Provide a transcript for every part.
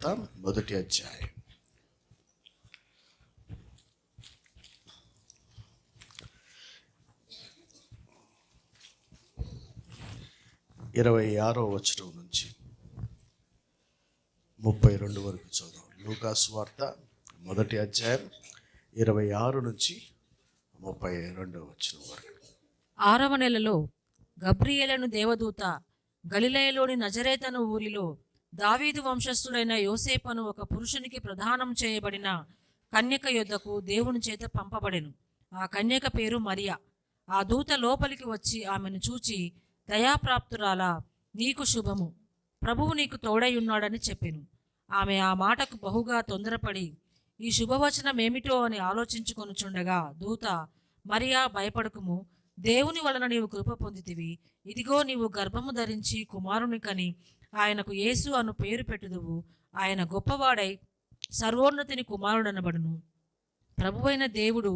వార్త 1వ అధ్యాయం. ఇరవై 26వ వచనం నుంచి 32 వరకు చదువు. లూకా సువార్త 1వ అధ్యాయం 26 నుంచి 32వ వచనం వరకు. 6వ నెలలో గబ్రియేలును దేవదూత గలిలయలోని నజరేతను ఊరిలో దావీదు వంశస్థుడైన యోసేపును ఒక పురుషునికి ప్రదానం చేయబడిన కన్యక యొద్దకు దేవుని చేత పంపబడెను. ఆ కన్యక పేరు మరియా. ఆ దూత లోపలికి వచ్చి ఆమెను చూచి, దయాప్రాప్తురాలా, నీకు శుభము, ప్రభువు నీకు తోడై ఉన్నాడని చెప్పెను. ఆమె ఆ మాటకు బహుగా తొందరపడి ఈ శుభవచనం ఏమిటో అని ఆలోచించుకొనుచుండగా దూత, మరియా, భయపడకుము, దేవుని వలన నీవు కృప పొందితివి. ఇదిగో నీవు గర్భము ధరించి కుమారుని కని ఆయనకు యేసు అను పేరు పెట్టుదువు. ఆయన గొప్పవాడై సర్వోన్నతిని కుమారుడనబడును. ప్రభువైన దేవుడు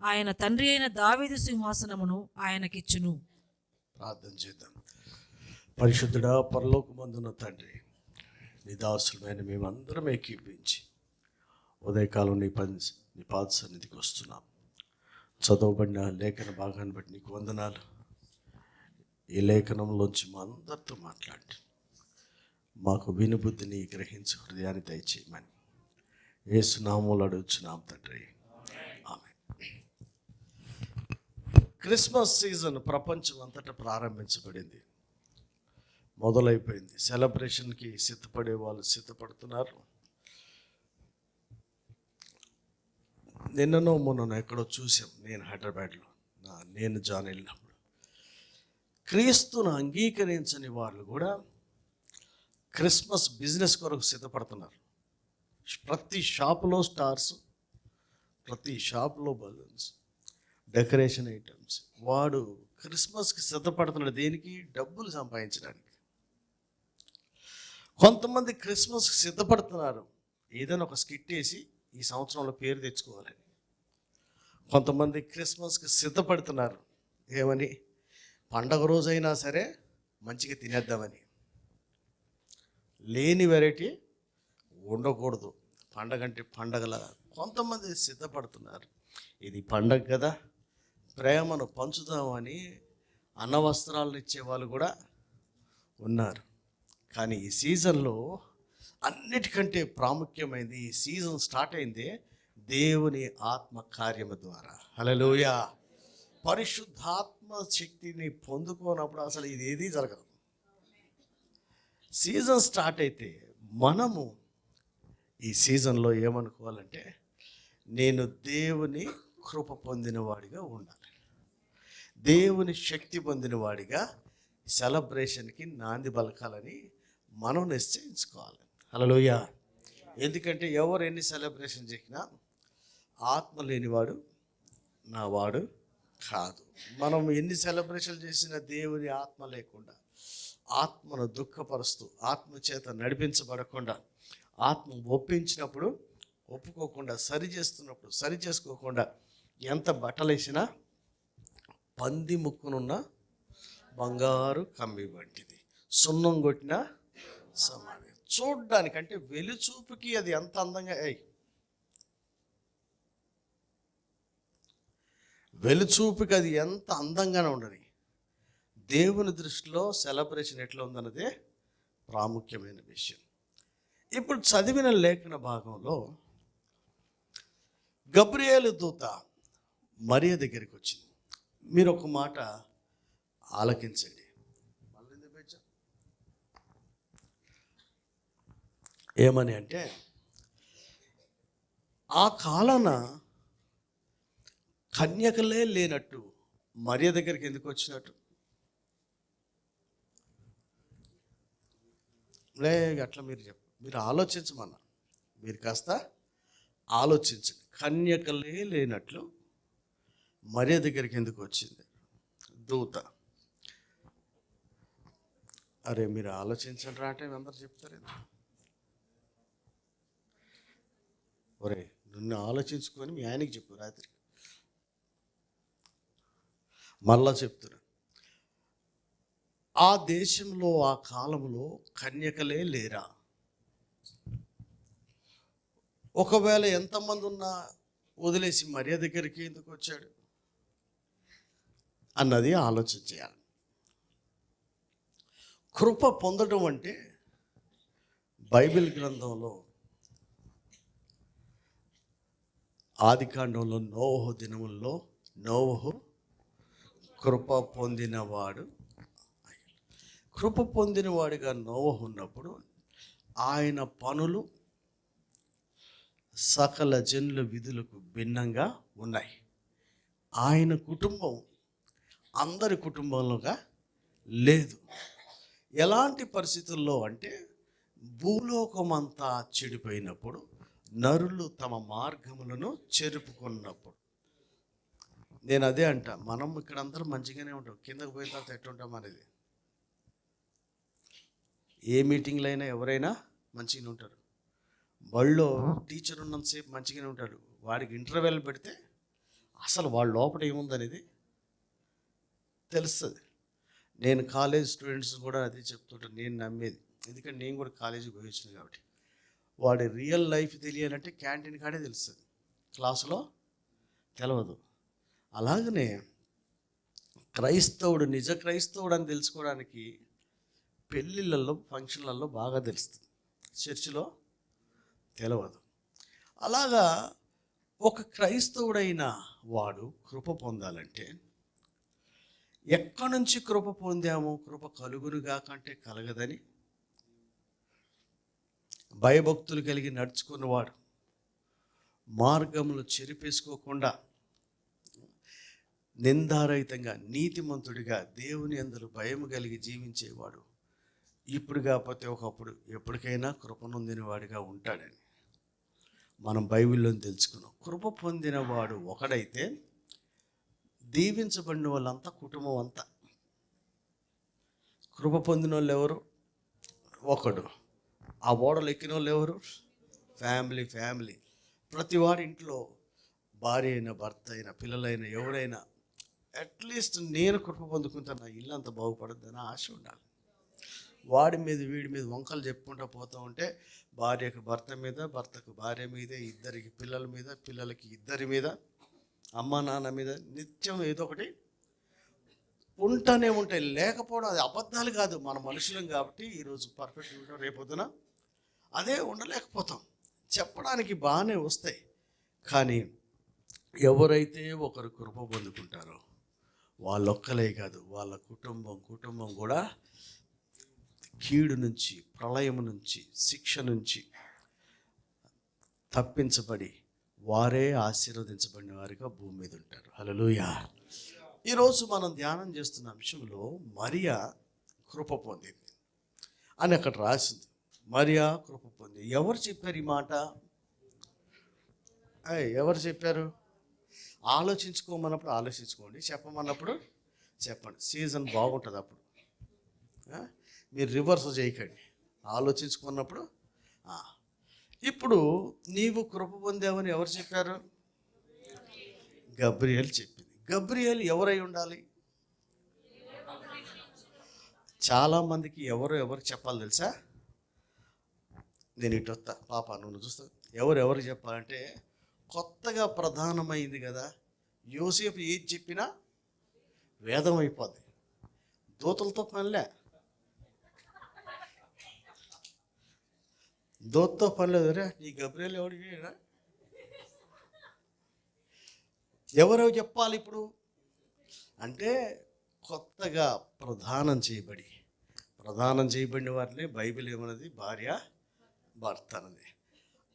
ఆయన తండ్రి అయిన దావీదు సింహాసనమును ఆయనకిచ్చును. ప్రార్థన చేద్దాం. పరిశుద్ధుడా, పరలోకమందున్న తండ్రి, నీ దాసులమైన మేమందరం ఏకీపించి ఉదయకాలం నీ పాద సన్నిధికి వస్తున్నాం. చదవబడిన లేఖన భాగాన్ని బట్టి నీకు వందనాలు. ఈ లేఖనంలోంచి మా అందరితో మాట్లాడి మాకు వినుబుద్ధిని గ్రహించే హృదయాన్ని దయచేయమని యేసు నామములో అడుగుచున్నాం తండ్రి, ఆమేన్. క్రిస్మస్ సీజన్ ప్రపంచం అంతటా ప్రారంభించబడింది, మొదలైపోయింది. సెలబ్రేషన్కి సిద్ధపడే వాళ్ళు సిద్ధపడుతున్నారు. నిన్ననో మొన్న ఎక్కడో చూసాం, నేను హైదరాబాద్లో నేను జాయిన్ వెళ్ళినప్పుడు క్రీస్తును అంగీకరించని వాళ్ళు కూడా క్రిస్మస్ బిజినెస్ కొరకు సిద్ధపడుతున్నారు. ప్రతి షాపులో స్టార్స్, ప్రతి షాపులో బలూన్స్, డెకరేషన్ ఐటమ్స్. వాడు క్రిస్మస్కి సిద్ధపడుతున్నాడు. దేనికి? డబ్బులు సంపాదించడానికి. కొంతమంది క్రిస్మస్కి సిద్ధపడుతున్నారు ఏదైనా ఒక స్కిట్ వేసి ఈ సంవత్సరంలో పేరు తెచ్చుకోవాలని. కొంతమంది క్రిస్మస్కి సిద్ధపడుతున్నారు ఏమని? పండగ రోజైనా సరే మంచిగా తినేద్దామని. లేని వెరైటీ ఉండకూడదు, పండగ అంటే పండగలా. కొంతమంది సిద్ధపడుతున్నారు, ఇది పండగ కదా, ప్రేమను పంచుదామని అన్నవస్త్రాలను ఇచ్చే వాళ్ళు కూడా ఉన్నారు. కానీ ఈ సీజన్లో అన్నిటికంటే ప్రాముఖ్యమైనది, ఈ సీజన్ స్టార్ట్ అయింది దేవుని ఆత్మ కార్యము ద్వారా. హల్లెలూయా. పరిశుద్ధాత్మ శక్తిని పొందుకోనప్పుడు అసలు ఇది ఏదీ జరగదు. సీజన్ స్టార్ట్ అయితే మనము ఈ సీజన్లో ఏమనుకోవాలంటే, నేను దేవుని కృప పొందినవాడిగా ఉండాలి, దేవుని శక్తి పొందినవాడిగా సెలబ్రేషన్కి నాంది పలకాలని మనం నిశ్చయించుకోవాలి. హల్లెలూయా. ఎందుకంటే ఎవరు ఎన్ని సెలబ్రేషన్ చేసినా ఆత్మ లేనివాడు నా వాడు కాదు. మనం ఎన్ని సెలబ్రేషన్ చేసినా దేవుని ఆత్మ లేకుండా, ఆత్మను దుఃఖపరుస్తూ, ఆత్మ చేత నడిపించబడకుండా, ఆత్మ ఒప్పించినప్పుడు ఒప్పుకోకుండా, సరి చేస్తున్నప్పుడు సరి చేసుకోకుండా, ఎంత బట్టలు వేసినా పంది ముక్కునున్న బంగారు కమ్మి వంటిది, సున్నం కొట్టిన సమాధి. చూడ్డానికంటే వెలుచూపుకి అది ఎంత అందంగా, వెలుచూపుకి అది ఎంత అందంగానే ఉండదు. దేవుని దృష్టిలో సెలబ్రేషన్ ఎట్లా ఉందన్నదే ప్రాముఖ్యమైన విషయం. ఇప్పుడు చదివిన లేఖన భాగంలో గబ్రియేలు దూత మరియ దగ్గరికి వచ్చింది. మీరు ఒక మాట ఆలకించండి. ఏమని అంటే, ఆ కాలాన కన్యకలే లేనట్టు మరియ దగ్గరికి ఎందుకు వచ్చినట్టు? అట్లా మీరు ఆలోచించమన్నా, మీరు కాస్త ఆలోచించండి. కన్యకలే లేనట్లు మరియ దగ్గరికి ఎందుకు వచ్చింది దూత? అరే మీరు ఆలోచించండి రా అంటే అందరు చెప్తారు. ఒరే నిన్ను ఆలోచించుకొని మీ ఆయనకి చెప్పు రాత్రి. మళ్ళా చెప్తున్నా, ఆ దేశంలో ఆ కాలంలో కన్యకలే లేరా? ఒకవేళ ఎంతమంది ఉన్నా వదిలేసి మరియ దగ్గరికి ఎందుకు వచ్చాడు అన్నది ఆలోచన చేయాలి. కృప పొందడం అంటే బైబిల్ గ్రంథంలో ఆదికాండంలో నోవహు దినముల్లో నోవహు కృప పొందినవాడు. కృప పొందినవాడిగా నోవహు ఉన్నప్పుడు ఆయన పనులు సకల జనుల విధులకు భిన్నంగా ఉన్నాయి. ఆయన కుటుంబం అందరి కుటుంబంలోగా లేదు. ఎలాంటి పరిస్థితుల్లో అంటే భూలోకమంతా చెడిపోయినప్పుడు, నరులు తమ మార్గములను చెరుపుకున్నప్పుడు. నేను అదే అంట, మనం ఇక్కడ అందరం మంచిగానే ఉంటాం, కిందకు పోయిన తర్వాత ఎట్లుంటాం అనేది. ఏ మీటింగ్లో అయినా ఎవరైనా మంచిగానే ఉంటారు. బళ్ళో టీచర్ ఉన్నంతసేపు మంచిగానే ఉంటాడు. వాడికి ఇంటర్వెల్ పెడితే అసలు వాళ్ళ లోపల ఏముందనేది తెలుస్తుంది. నేను కాలేజ్ స్టూడెంట్స్ కూడా అదే చెప్తుంటాను, నేను నమ్మేది. ఎందుకంటే నేను కూడా కాలేజీకి పోయి వచ్చిన కాబట్టి. వాడి రియల్ లైఫ్ తెలియాలంటే క్యాంటీన్ కాడే తెలుస్తుంది, క్లాసులో తెలవదు. అలాగనే క్రైస్తవుడు నిజ క్రైస్తవుడు అని తెలుసుకోవడానికి పెళ్ళిళ్ళల్లో ఫంక్షన్లలో బాగా తెలుస్తుంది, చర్చిలో తెలవదు. అలాగా ఒక క్రైస్తవుడైన వాడు కృప పొందాలంటే ఎక్కడి నుంచి కృప పొందాము, కృప కలుగునుగా కంటే కలగదని భయభక్తులు కలిగి నడుచుకున్నవాడు, మార్గములు చెరిపేసుకోకుండా నిందారహితంగా నీతిమంతుడిగా దేవుని యందు భయం కలిగి జీవించేవాడు ఇప్పుడు కాకపోతే ఒకప్పుడు ఎప్పటికైనా కృప నొందిన వాడిగా ఉంటాడని మనం బైబిల్లో తెలుసుకున్నాం. కృప పొందిన వాడు ఒకడైతే దీవించబడిన వాళ్ళంతా కుటుంబం అంతా. కృప పొందిన వాళ్ళు ఎవరు? ఒకడు. ఆ ఓడలు ఎక్కిన వాళ్ళు ఎవరు? ఫ్యామిలీ. ప్రతి వాడి ఇంట్లో భార్య అయినా భర్త అయినా పిల్లలైనా ఎవరైనా అట్లీస్ట్ నేను కృప పొందుకుంటా, నా ఇల్లు అంత బాగుపడద్దని ఆశ ఉండాలి. వాడి మీద వీడి మీద వంకలు చెప్పుకుంటూ పోతూ ఉంటే భార్యకు భర్త మీద, భర్తకు భార్య మీద, ఇద్దరికి పిల్లల మీద, పిల్లలకి ఇద్దరి మీద, అమ్మ నాన్న మీద నిత్యం ఏదో ఒకటి ఉంటానే ఉంటాయి. లేకపోవడం అది అబద్ధాలు కాదు, మన మనుషులం కాబట్టి ఈరోజు పర్ఫెక్ట్ ఉంటాం, రేపొద్దున అదే ఉండలేకపోతాం. చెప్పడానికి బాగానే వస్తాయి, కానీ ఎవరైతే ఒకరు కృప పొందుకుంటారో వాళ్ళొక్కలే కాదు, వాళ్ళ కుటుంబం కూడా కీడు నుంచి, ప్రళయం నుంచి, శిక్ష నుంచి తప్పించబడి వారే ఆశీర్వదించబడిన వారిగా భూమి మీద ఉంటారు. హల్లెలూయా. ఈరోజు మనం ధ్యానం చేస్తున్న అంశంలో మరియా కృప పొందింది అని అక్కడ రాసింది. మరియా కృప పొంది. ఎవరు చెప్పారు ఈ మాట? ఎవరు చెప్పారు? ఆలోచించుకోమన్నప్పుడు ఆలోచించుకోండి, చెప్పమన్నప్పుడు చెప్పండి. సీజన్ బాగుంటుంది అప్పుడు. మీరు రివర్స్ చేయకండి, ఆలోచించుకున్నప్పుడు. ఇప్పుడు నీవు కృప పొందావని ఎవరు చెప్పారు? గబ్రియేల్ చెప్పింది. గబ్రియేల్ ఎవరై ఉండాలి? చాలామందికి ఎవరు చెప్పాలి తెలుసా? నేను ఇటు వస్తా, పాప నువ్వు చూస్తా. ఎవరు చెప్పాలంటే కొత్తగా ప్రధానమైంది కదా, యోసేపు ఏది చెప్పినా వేదం అయిపోద్ది. దూతలతో పనిలే, దూతతో పనిలేదు. రే నీ గబ్రియేల్ ఎవరికి? ఎవరో చెప్పాలి ఇప్పుడు అంటే కొత్తగా ప్రదానం చేయబడిన వారిని బైబిల్ ఏమన్నది? భార్య భర్త అన్నది.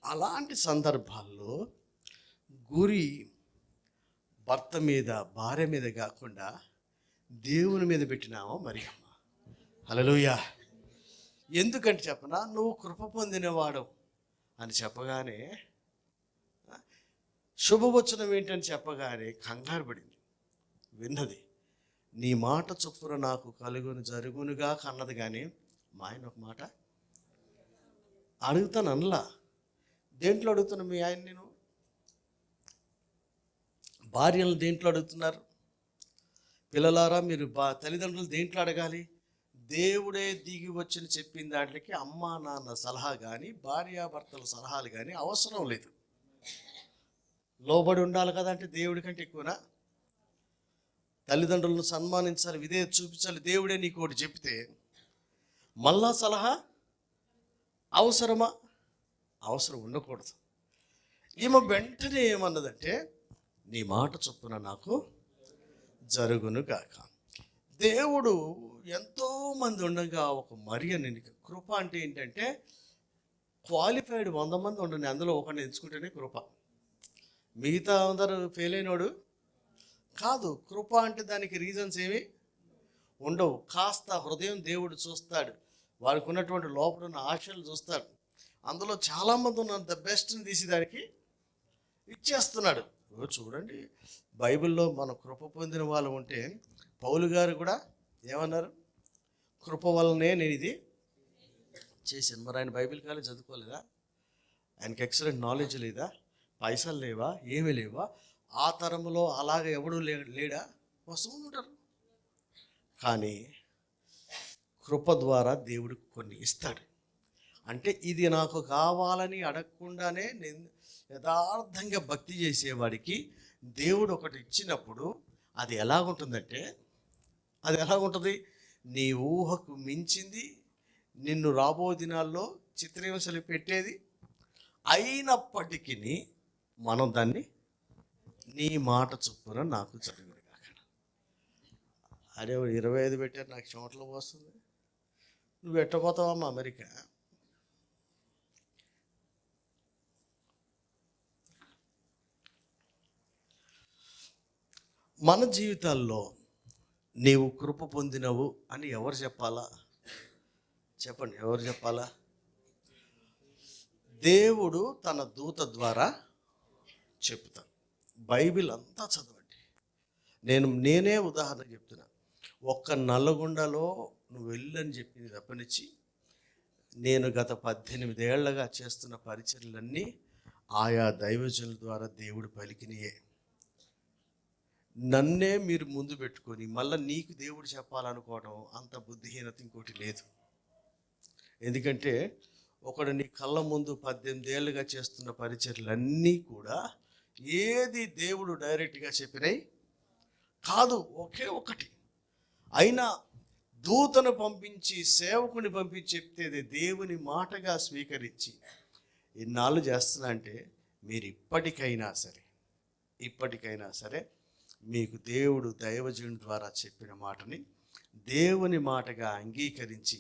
అలాంటి సందర్భాల్లో గురి భర్త మీద, భార్య మీద కాకుండా దేవుని మీద పెట్టినామో మరియమ్మ. హల్లెలూయా. ఎందుకంటే చెప్పనా, నువ్వు కృప పొందినవాడు అని చెప్పగానే, శుభవచనం ఏంటని చెప్పగానే కంగారు పడింది. విన్నది, నీ మాట చొప్పున నాకు జరుగునుగా కన్నది. కానీ మా ఆయన ఒక మాట అడుగుతాను అనలా. దేంట్లో అడుగుతున్నా మీ ఆయన? నేను భార్యలను దేంట్లో అడుగుతున్నారు? పిల్లలారా, మీరు తల్లిదండ్రులు దేంట్లో అడగాలి? దేవుడే దిగి వచ్చి చెప్పిన దాంట్లోకి అమ్మా నాన్న సలహా కానీ భార్యాభర్తల సలహాలు కానీ అవసరం లేదు. లోబడి ఉండాలి కదా అంటే దేవుడి కంటే ఎక్కువనా? తల్లిదండ్రులను సన్మానించాలి, విధేయత చూపించాలి, దేవుడే నీకు ఒకటి చెప్తే మళ్ళా సలహా అవసరమా? అవసరం ఉండకూడదు. ఈమె వెంటనే ఏమన్నదంటే, నీ మాట చొప్పున నాకు జరుగును గాక. దేవుడు ఎంతోమంది ఉండగా ఒక మరియని, కృప అంటే ఏంటంటే క్వాలిఫైడ్ 100 మంది ఉండని, అందులో ఒకరిని ఎంచుకుంటేనే కృప. మిగతా అందరూ ఫెయిల్ అయినోడు కాదు. కృప అంటే దానికి రీజన్స్ ఏమి ఉండవు. కాస్త హృదయం దేవుడు చూస్తాడు, వారికి ఉన్నటువంటి లోపల ఉన్న ఆశలు చూస్తాడు. అందులో చాలామంది ఉన్నారు, ద బెస్ట్ని తీసి దానికి ఇచ్చేస్తున్నాడు. చూడండి, బైబిల్లో మన కృప పొందిన వాళ్ళు ఉంటే పౌలు గారు కూడా ఏమన్నారు? కృప వల్లనే నేను ఇది చేశాను. మరి ఆయన బైబిల్ కాలేజ్ చదువుకోలేదా? ఆయనకి ఎక్సలెంట్ నాలెడ్జ్ లేదా? పైసలు లేవా? ఏమీ లేవా? ఆ తరంలో అలాగే ఎవడూ లేడా? వస్తూ ఉంటారు. కానీ కృప ద్వారా దేవుడు కొన్ని ఇస్తాడు. అంటే ఇది నాకు కావాలని అడగకుండానే నేను యథార్థంగా భక్తి చేసేవాడికి దేవుడు ఒకటి ఇచ్చినప్పుడు అది ఎలాగుంటుందంటే, అది ఎలాగుంటుంది? నీ ఊహకు మించింది, నిన్ను రాబో దినాల్లో చిత్రహింసలు పెట్టేది. అయినప్పటికీ మనం దాన్ని నీ మాట చొప్పున నాకు జరుగును కాక. అరే 25 పెట్టారు, నాకు చెమటలో వస్తుంది. నువ్వు ఎట్టపోతావమ్మా అమెరికా? మన జీవితాల్లో నీవు కృప పొందినవు అని ఎవరు చెప్పాలా? చెప్పండి, ఎవరు చెప్పాలా? దేవుడు తన దూత ద్వారా చెప్తాను. బైబిల్ అంతా చదవండి. నేనే ఉదాహరణ చెప్తున్నా. ఒక్క నల్లగొండలో నువ్వు వెళ్ళని చెప్పింది తప్పనిచ్చి నేను గత 18 ఏళ్లగా చేస్తున్న పరిచర్యలన్నీ ఆయా దైవజనుల ద్వారా దేవుడు పలికినయే. నన్నే మీరు ముందు పెట్టుకొని మళ్ళీ నీకు దేవుడు చెప్పాలనుకోవడం అంత బుద్ధిహీనత ఇంకోటి లేదు. ఎందుకంటే ఒకడు నీ కళ్ళ ముందు 18 ఏళ్ళుగా చేస్తున్న పరిచర్యలన్నీ కూడా ఏది దేవుడు డైరెక్ట్గా చెప్పినాయి కాదు, ఒకే ఒకటి. అయినా దూతను పంపించి సేవకుని పంపించి చెప్తే దేవుని మాటగా స్వీకరించి ఇన్నాళ్ళు చేస్తున్నా అంటే మీరు ఇప్పటికైనా సరే మీకు దేవుడు దైవజనుడి ద్వారా చెప్పిన మాటని దేవుని మాటగా అంగీకరించి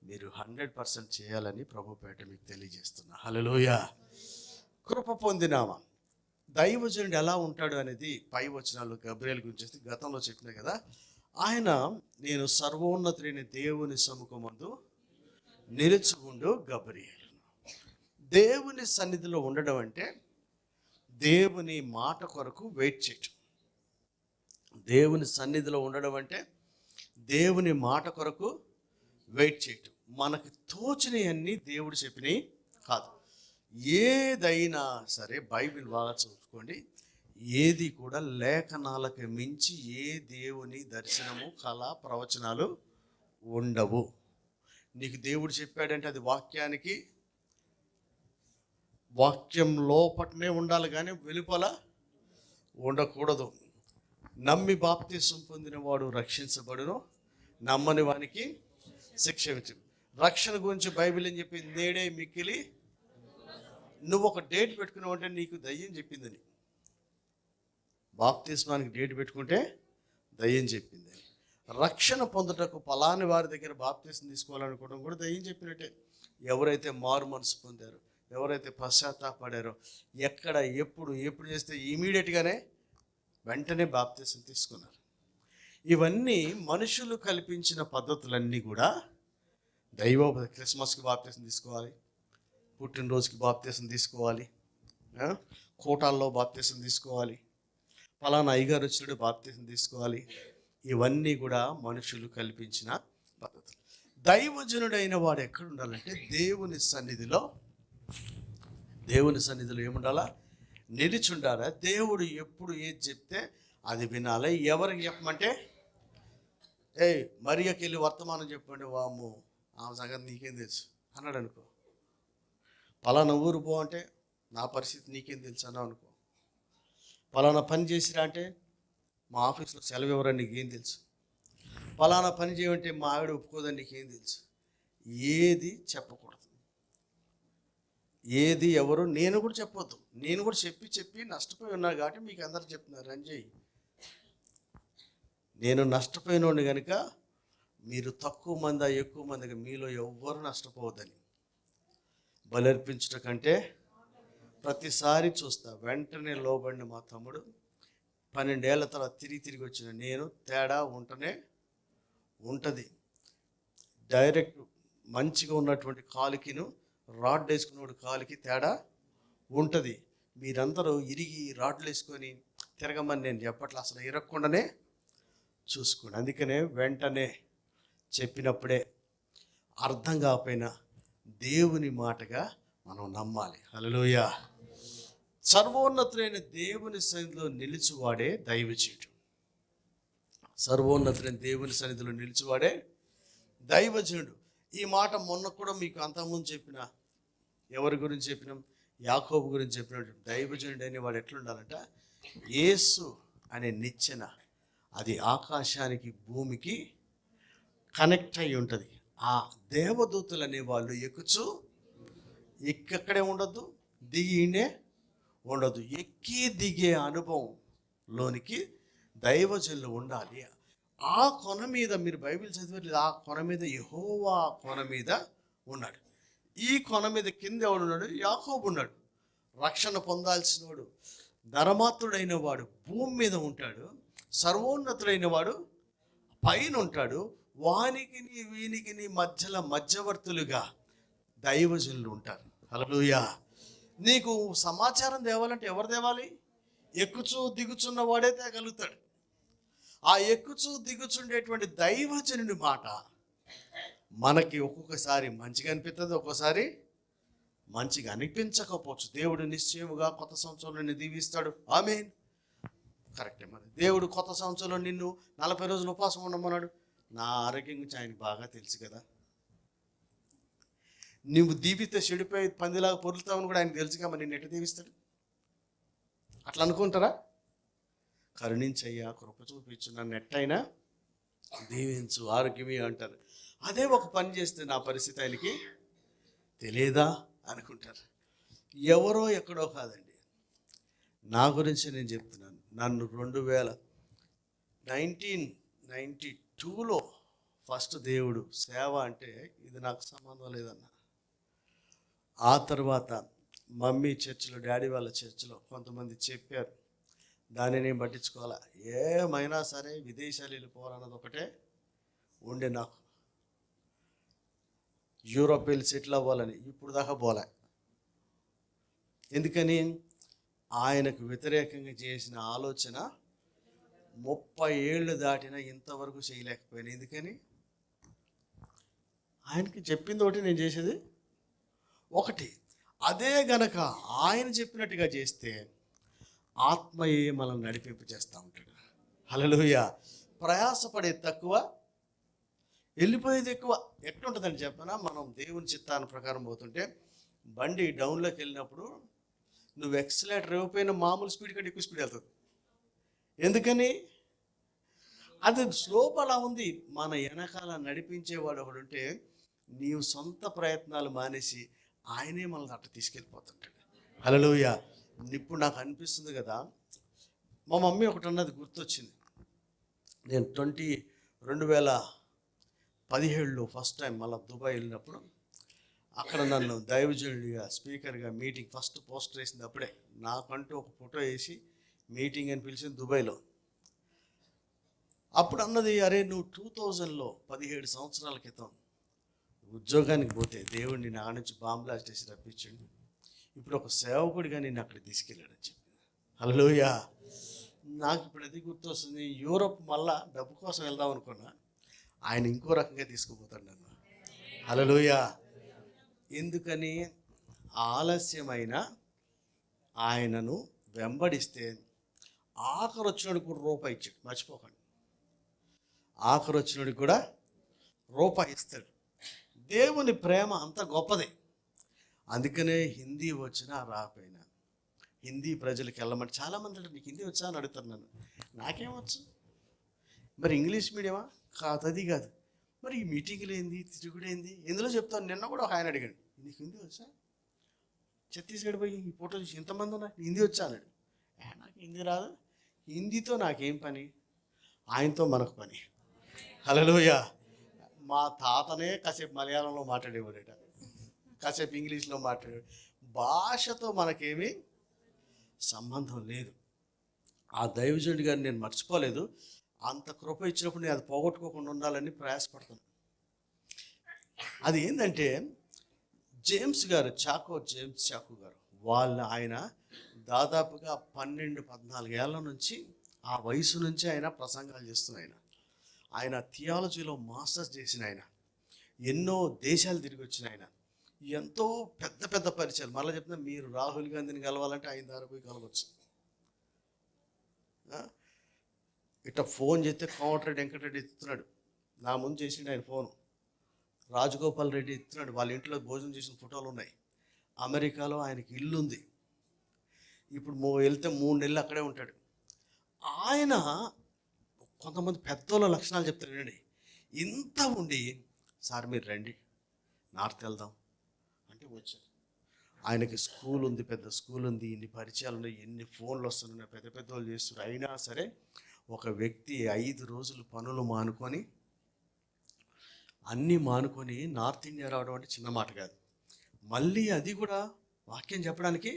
మీరు 100% చేయాలని ప్రభుపేట మీకు తెలియజేస్తున్నా. హల్లెలూయా. కృప పొందినామా? దైవజనుడు ఎలా ఉంటాడు అనేది పై వచనాలు గబ్రియలు గురించి గతంలో చెప్పినా కదా. ఆయన నేను సర్వోన్నతుడైన దేవుని సముఖమందు నిలుచుకుండు గబ్రియలు. దేవుని సన్నిధిలో ఉండడం అంటే దేవుని మాట కొరకు వెయిట్ చేయటం. దేవుని సన్నిధిలో ఉండడం అంటే దేవుని మాట కొరకు వెయిట్ చేయటం. మనకు తోచినవన్నీ దేవుడు చెప్పినవి కాదు. ఏదైనా సరే బైబిల్ బాగా చదువుకోండి, ఏది కూడా లేఖనాలకు మించి ఏ దేవుని దర్శనము, కళ, ప్రవచనాలు ఉండవు. నీకు దేవుడు చెప్పాడంటే అది వాక్యం లోపటనే ఉండాలి, కానీ వెలుపల ఉండకూడదు. నమ్మి బాప్తిసం పొందిన వాడు రక్షించబడును, నమ్మని వానికి శిక్ష విధించు. రక్షణ గురించి బైబిల్ ఏం చెప్పింది? నేడే మిక్కిలి. నువ్వు ఒక డేట్ పెట్టుకున్నావు అంటే నీకు దయ్యం చెప్పిందని. బాప్తిస్మానికి డేట్ పెట్టుకుంటే దయ్యం చెప్పింది. రక్షణ పొందుటకు పలాని వారి దగ్గర బాప్తిసం తీసుకోవాలనుకోవడం కూడా దయ్యం చెప్పినట్టే. ఎవరైతే మారు మనసు పొందారో, ఎవరైతే పశ్చాత్తాపడారో, ఎక్కడ ఎప్పుడు చేస్తే ఇమీడియట్గానే వెంటనే బాప్తిసం తీసుకున్నారు. ఇవన్నీ మనుషులు కల్పించిన పద్ధతులన్నీ కూడా క్రిస్మస్కి బాప్తిసం తీసుకోవాలి, పుట్టినరోజుకి బాప్తిసం తీసుకోవాలి, కోటాల్లో బాప్తిసం తీసుకోవాలి, పలానా అయ్యగారు వచ్చినట్టు బాప్తిసం తీసుకోవాలి. ఇవన్నీ కూడా మనుషులు కల్పించిన పద్ధతులు. దైవజనుడైన వాడు ఎక్కడ ఉండాలంటే దేవుని సన్నిధిలో ఏముండాలా? నిలిచి ఉండాలా. దేవుడు ఎప్పుడు ఏది చెప్తే అది వినాలి. ఎవరికి చెప్పమంటే ఏయ్ మరియకి వెళ్ళి వర్తమానం చెప్పండి, వాము ఆమె సంగతి నీకేం తెలుసు అన్నాడు అనుకో. పలానా ఊరు పో అంటే నా పరిస్థితి నీకేం తెలుసు అన్నావు అనుకో. పలానా పని చేసిరా అంటే మా ఆఫీస్లో సెలవు ఎవరని నీకేం తెలుసు. పలానా పని చేయమంటే మా ఆవిడ ఒప్పుకోదని నీకేం తెలుసు. ఏది చెప్పకూడదు, ఏది ఎవరు నేను కూడా చెప్పొద్దు. నేను కూడా చెప్పి నష్టపోయి ఉన్నా కాబట్టి మీకు అందరూ చెప్తున్నారు రంజయ్, నేను నష్టపోయినోడిని కనుక మీరు తక్కువ మంది ఎక్కువ మందిగా మీలో ఎవ్వరు నష్టపోవద్దని. బలర్పించడం కంటే ప్రతిసారి చూస్తా. వెంటనే లోబడిన మా తమ్ముడు 12 ఏళ్ల తర్వాత తిరిగి వచ్చిన నేను తేడా ఉంటుంది. డైరెక్ట్ మంచిగా ఉన్నటువంటి కాలికిను రాడ్ వేసుకున్నోడు కాలికి తేడా ఉంటుంది. మీరందరూ ఇరిగి రాడ్లు వేసుకొని తిరగమని నేను చెప్పట్లా, అసలు ఇరగకుండానే చూసుకోండి. అందుకనే వెంటనే చెప్పినప్పుడే అర్థం కాకపోయినా దేవుని మాటగా మనం నమ్మాలి. హల్లెలూయా. సర్వోన్నతుడైన దేవుని సన్నిధిలో నిలిచివాడే దైవజనుడు. సర్వోన్నతుడైన దేవుని సన్నిధిలో నిలిచివాడే దైవజనుడు. ఈ మాట మొన్న కూడా మీకు అంతకుముందు చెప్పిన, ఎవరి గురించి చెప్పినాం, యాకోబు గురించి చెప్పినట్టు దైవజనుడు అనేవాడు ఎట్లుండాలంట, యేసు అనే నిచ్చెన అది ఆకాశానికి భూమికి కనెక్ట్ అయి ఉంటుంది. ఆ దేవదూతలు అనేవాళ్ళు ఎక్కడే ఉండొద్దు, దిగినే ఉండదు. ఎక్కి దిగే అనుభవంలోనికి దైవజనులు ఉండాలి. ఆ కొన మీద మీరు బైబిల్ చదివారు, ఆ కొన మీద యెహోవా కొన మీద ఉన్నాడు. ఈ కొన మీద కింద ఎవడు ఉన్నాడు? యాకోబు ఉన్నాడు. రక్షణ పొందాల్సినవాడు, ధర్మాత్ముడైన వాడు భూమి మీద ఉంటాడు. సర్వోన్నతుడైన వాడు పైన ఉంటాడు. వానికి వీనికి మధ్యలో మధ్యవర్తులుగా దైవజనులు ఉంటారు. హల్లెలూయా. నీకు సమాచారం తేవాలంటే ఎవరు తేవాలి? ఎక్కుచూ దిగుచున్న వాడే తేగలుగుతాడు. ఆ ఎక్కుచూ దిగుచుండేటువంటి దైవజనుడి మాట మనకి ఒక్కొక్కసారి మంచిగా అనిపిస్తుంది, ఒక్కోసారి మంచిగా అనిపించకపోవచ్చు. దేవుడు నిశ్చయముగా కొత్త సంవత్సరంలో నిన్ను దీవిస్తాడు. ఆమేన్. కరెక్టే. మరి దేవుడు కొత్త సంవత్సరంలో నిన్ను 40 రోజులు ఉపవాసం ఉండమన్నాడు. నా ఆరోగ్యం గురించి ఆయనకు బాగా తెలుసు కదా. నువ్వు దీవితే చెడిపోయి పందిలాగా పొరులుతావని కూడా ఆయనకు తెలుసుగా, మరి నిన్ను ఎట్లా దీవిస్తాడు? అట్లా అనుకుంటారా? కరుణించయ్యా, కృప చూపించు, నన్ను ఎట్టయినా దీవించు, ఆరోగ్యమే అంటారు. అదే ఒక పని చేస్తే నా పరిస్థితి ఆయనకి తెలియదా అనుకుంటారు. ఎవరో ఎక్కడో కాదండి, నా గురించి నేను చెప్తున్నాను. నన్ను 1992లో ఫస్ట్ దేవుడు సేవ అంటే ఇది నాకు సంబంధం లేదన్న. ఆ తర్వాత మమ్మీ చర్చిలో, డాడీ వాళ్ళ చర్చిలో కొంతమంది చెప్పారు. దాన్ని నేను పట్టించుకోవాలా. ఏమైనా సరే విదేశాలు వెళ్ళిపోవాలన్నది ఒకటే ఉండే నాకు. యూరోప్ వెళ్ళి సెటిల్ అవ్వాలని ఇప్పుడు దాకా పోలే. ఎందుకని? ఆయనకు వ్యతిరేకంగా చేసిన ఆలోచన 30 ఏళ్ళు దాటినా ఇంతవరకు చేయలేకపోయాను. ఎందుకని? ఆయనకి చెప్పింది ఒకటి, నేను చేసేది ఒకటి. అదే గనక ఆయన చెప్పినట్టుగా చేస్తే ఆత్మయే మనల్ని నడిపింపు చేస్తూ ఉంటాడు. హల్లెలూయా. ప్రయాసపడేది తక్కువ, వెళ్ళిపోయేది ఎక్కువ. ఎట్లుంటుందని చెప్పనా? మనం దేవుని చిత్తాన్ని ప్రకారం పోతుంటే బండి డౌన్లోకి వెళ్ళినప్పుడు నువ్వు ఎక్సలేటర్ ఇవ్వకపోయినా మామూలు స్పీడ్ కంటే ఎక్కువ స్పీడ్ వెళ్తుంది. ఎందుకని? అది స్లోప్ అలా ఉంది. మన వెనకాల నడిపించేవాడు ఒకడు ఉంటే నీవు సొంత ప్రయత్నాలు మానేసి ఆయనే మనల్ని అట్లా తీసుకెళ్ళిపోతుంటాడు. హల్లెలూయా. ఇప్పుడు నాకు అనిపిస్తుంది కదా, మా మమ్మీ ఒకటి అన్నది గుర్తొచ్చింది. నేను 2017లో ఫస్ట్ టైం మళ్ళీ దుబాయ్ వెళ్ళినప్పుడు అక్కడ నన్ను దైవజనుడిగా, స్పీకర్గా మీటింగ్ ఫస్ట్ పోస్టర్ వేసింది. అప్పుడే నాకంటూ ఒక ఫోటో వేసి మీటింగ్ అని పిలిచింది దుబాయ్లో. అప్పుడు అన్నది, అరే నువ్వు 2000లో 17 సంవత్సరాల క్రితం ఉద్యోగానికి పోతే దేవుడిని నా నుంచి బాంబ్ బ్లాస్ట్ చేసి రప్పించండి, ఇప్పుడు ఒక సేవకుడిగా నేను అక్కడ తీసుకెళ్ళాడని చెప్పి. హల్లెలూయా. నాకు ఇప్పుడు అది గుర్తొస్తుంది. యూరోప్ మళ్ళా డబ్బు కోసం వెళ్దాం అనుకున్నా, ఆయన ఇంకో రకంగా తీసుకుపోతాడు నన్ను. హల్లెలూయా. ఎందుకని? ఆలస్యమైన ఆయనను వెంబడిస్తే ఆఖరు వచ్చినోడు కూడా రూపాయి ఇచ్చాడు, మర్చిపోకండి. ఆఖరు వచ్చినోడికి కూడా రూపాయి ఇస్తాడు. దేవుని ప్రేమ అంత గొప్పది. అందుకనే హిందీ వచ్చినా రాకపోయినా హిందీ ప్రజలకు వెళ్ళమంటే చాలామంది అంటే నీకు హిందీ వచ్చా అని అడుగుతారు నన్ను. నాకేమొచ్చు, మరి ఇంగ్లీష్ మీడియమా కాదు, అది కాదు. మరి ఈ మీటింగ్లు ఏంది, తిరుగుడేంది, ఎందులో చెప్తాను. నిన్న కూడా ఒక ఆయన అడిగాడు, నీకు హిందీ వచ్చా? ఛత్తీస్గఢ్ పోయి ఈ ఫోటో చూసి ఇంతమంది ఉన్నా హిందీ వచ్చా అన్నాడు. నాకు హిందీ రాదు, హిందీతో నాకేం పని, ఆయనతో మనకు పని. హల్లెలూయా. మా తాతనే కాసేపు మలయాళంలో మాట్లాడేవాడట, కాసేపు ఇంగ్లీష్లో మాట్లాడేవాడు. భాషతో మనకేమీ సంబంధం లేదు. ఆ దైవజనుడి గారిని నేను మర్చిపోలేదు. అంత కృప ఇచ్చినప్పుడు నేను అది పోగొట్టుకోకుండా ఉండాలని ప్రయాసపడతాను. అది ఏంటంటే జేమ్స్ గారు, జేమ్స్ చాకో గారు, ఆయన దాదాపుగా 12-14 ఏళ్ళ నుంచి, ఆ వయసు నుంచి ఆయన ప్రసంగాలు చేస్తున్న ఆయన థియాలజీలో మాస్టర్స్ చేసిన ఆయన, ఎన్నో దేశాలు తిరిగి వచ్చిన ఆయన, ఎంతో పెద్ద పెద్ద పరిచయాలు. మళ్ళీ చెప్తున్నా, మీరు రాహుల్ గాంధీని కలవాలంటే ఆయన ద్వారా పోయి కలవచ్చు. ఇట్లా ఫోన్ చేస్తే కోమటిరెడ్డి వెంకటరెడ్డి ఎత్తుతున్నాడు, నా ముందు చేసిండు ఆయన ఫోను. రాజగోపాల్ రెడ్డి ఎత్తున్నాడు, వాళ్ళ ఇంట్లో భోజనం చేసిన ఫోటోలు ఉన్నాయి. అమెరికాలో ఆయనకి ఇల్లు ఉంది. ఇప్పుడు వెళ్తే 3 నెలలు అక్కడే ఉంటాడు. ఆయన కొంతమంది పెద్దోళ్ళ లక్షణాలు చెప్తారు వినండి. ఇంత ఉండి, సార్ మీరు రండి నార్త్ వెళ్దాం అంటే వచ్చారు. ఆయనకి స్కూల్ ఉంది, పెద్ద స్కూల్ ఉంది, ఇన్ని పరిచయాలు ఉన్నాయి, ఎన్ని ఫోన్లు వస్తున్నాయి, పెద్ద పెద్ద వాళ్ళు చేస్తున్నారు. అయినా సరే ఒక వ్యక్తి 5 రోజులు పనులు మానుకొని, అన్నీ మానుకొని నార్త్ ఇండియా రావడం అంటే చిన్న మాట కాదు. మళ్ళీ అది కూడా వాక్యం చెప్పడానికి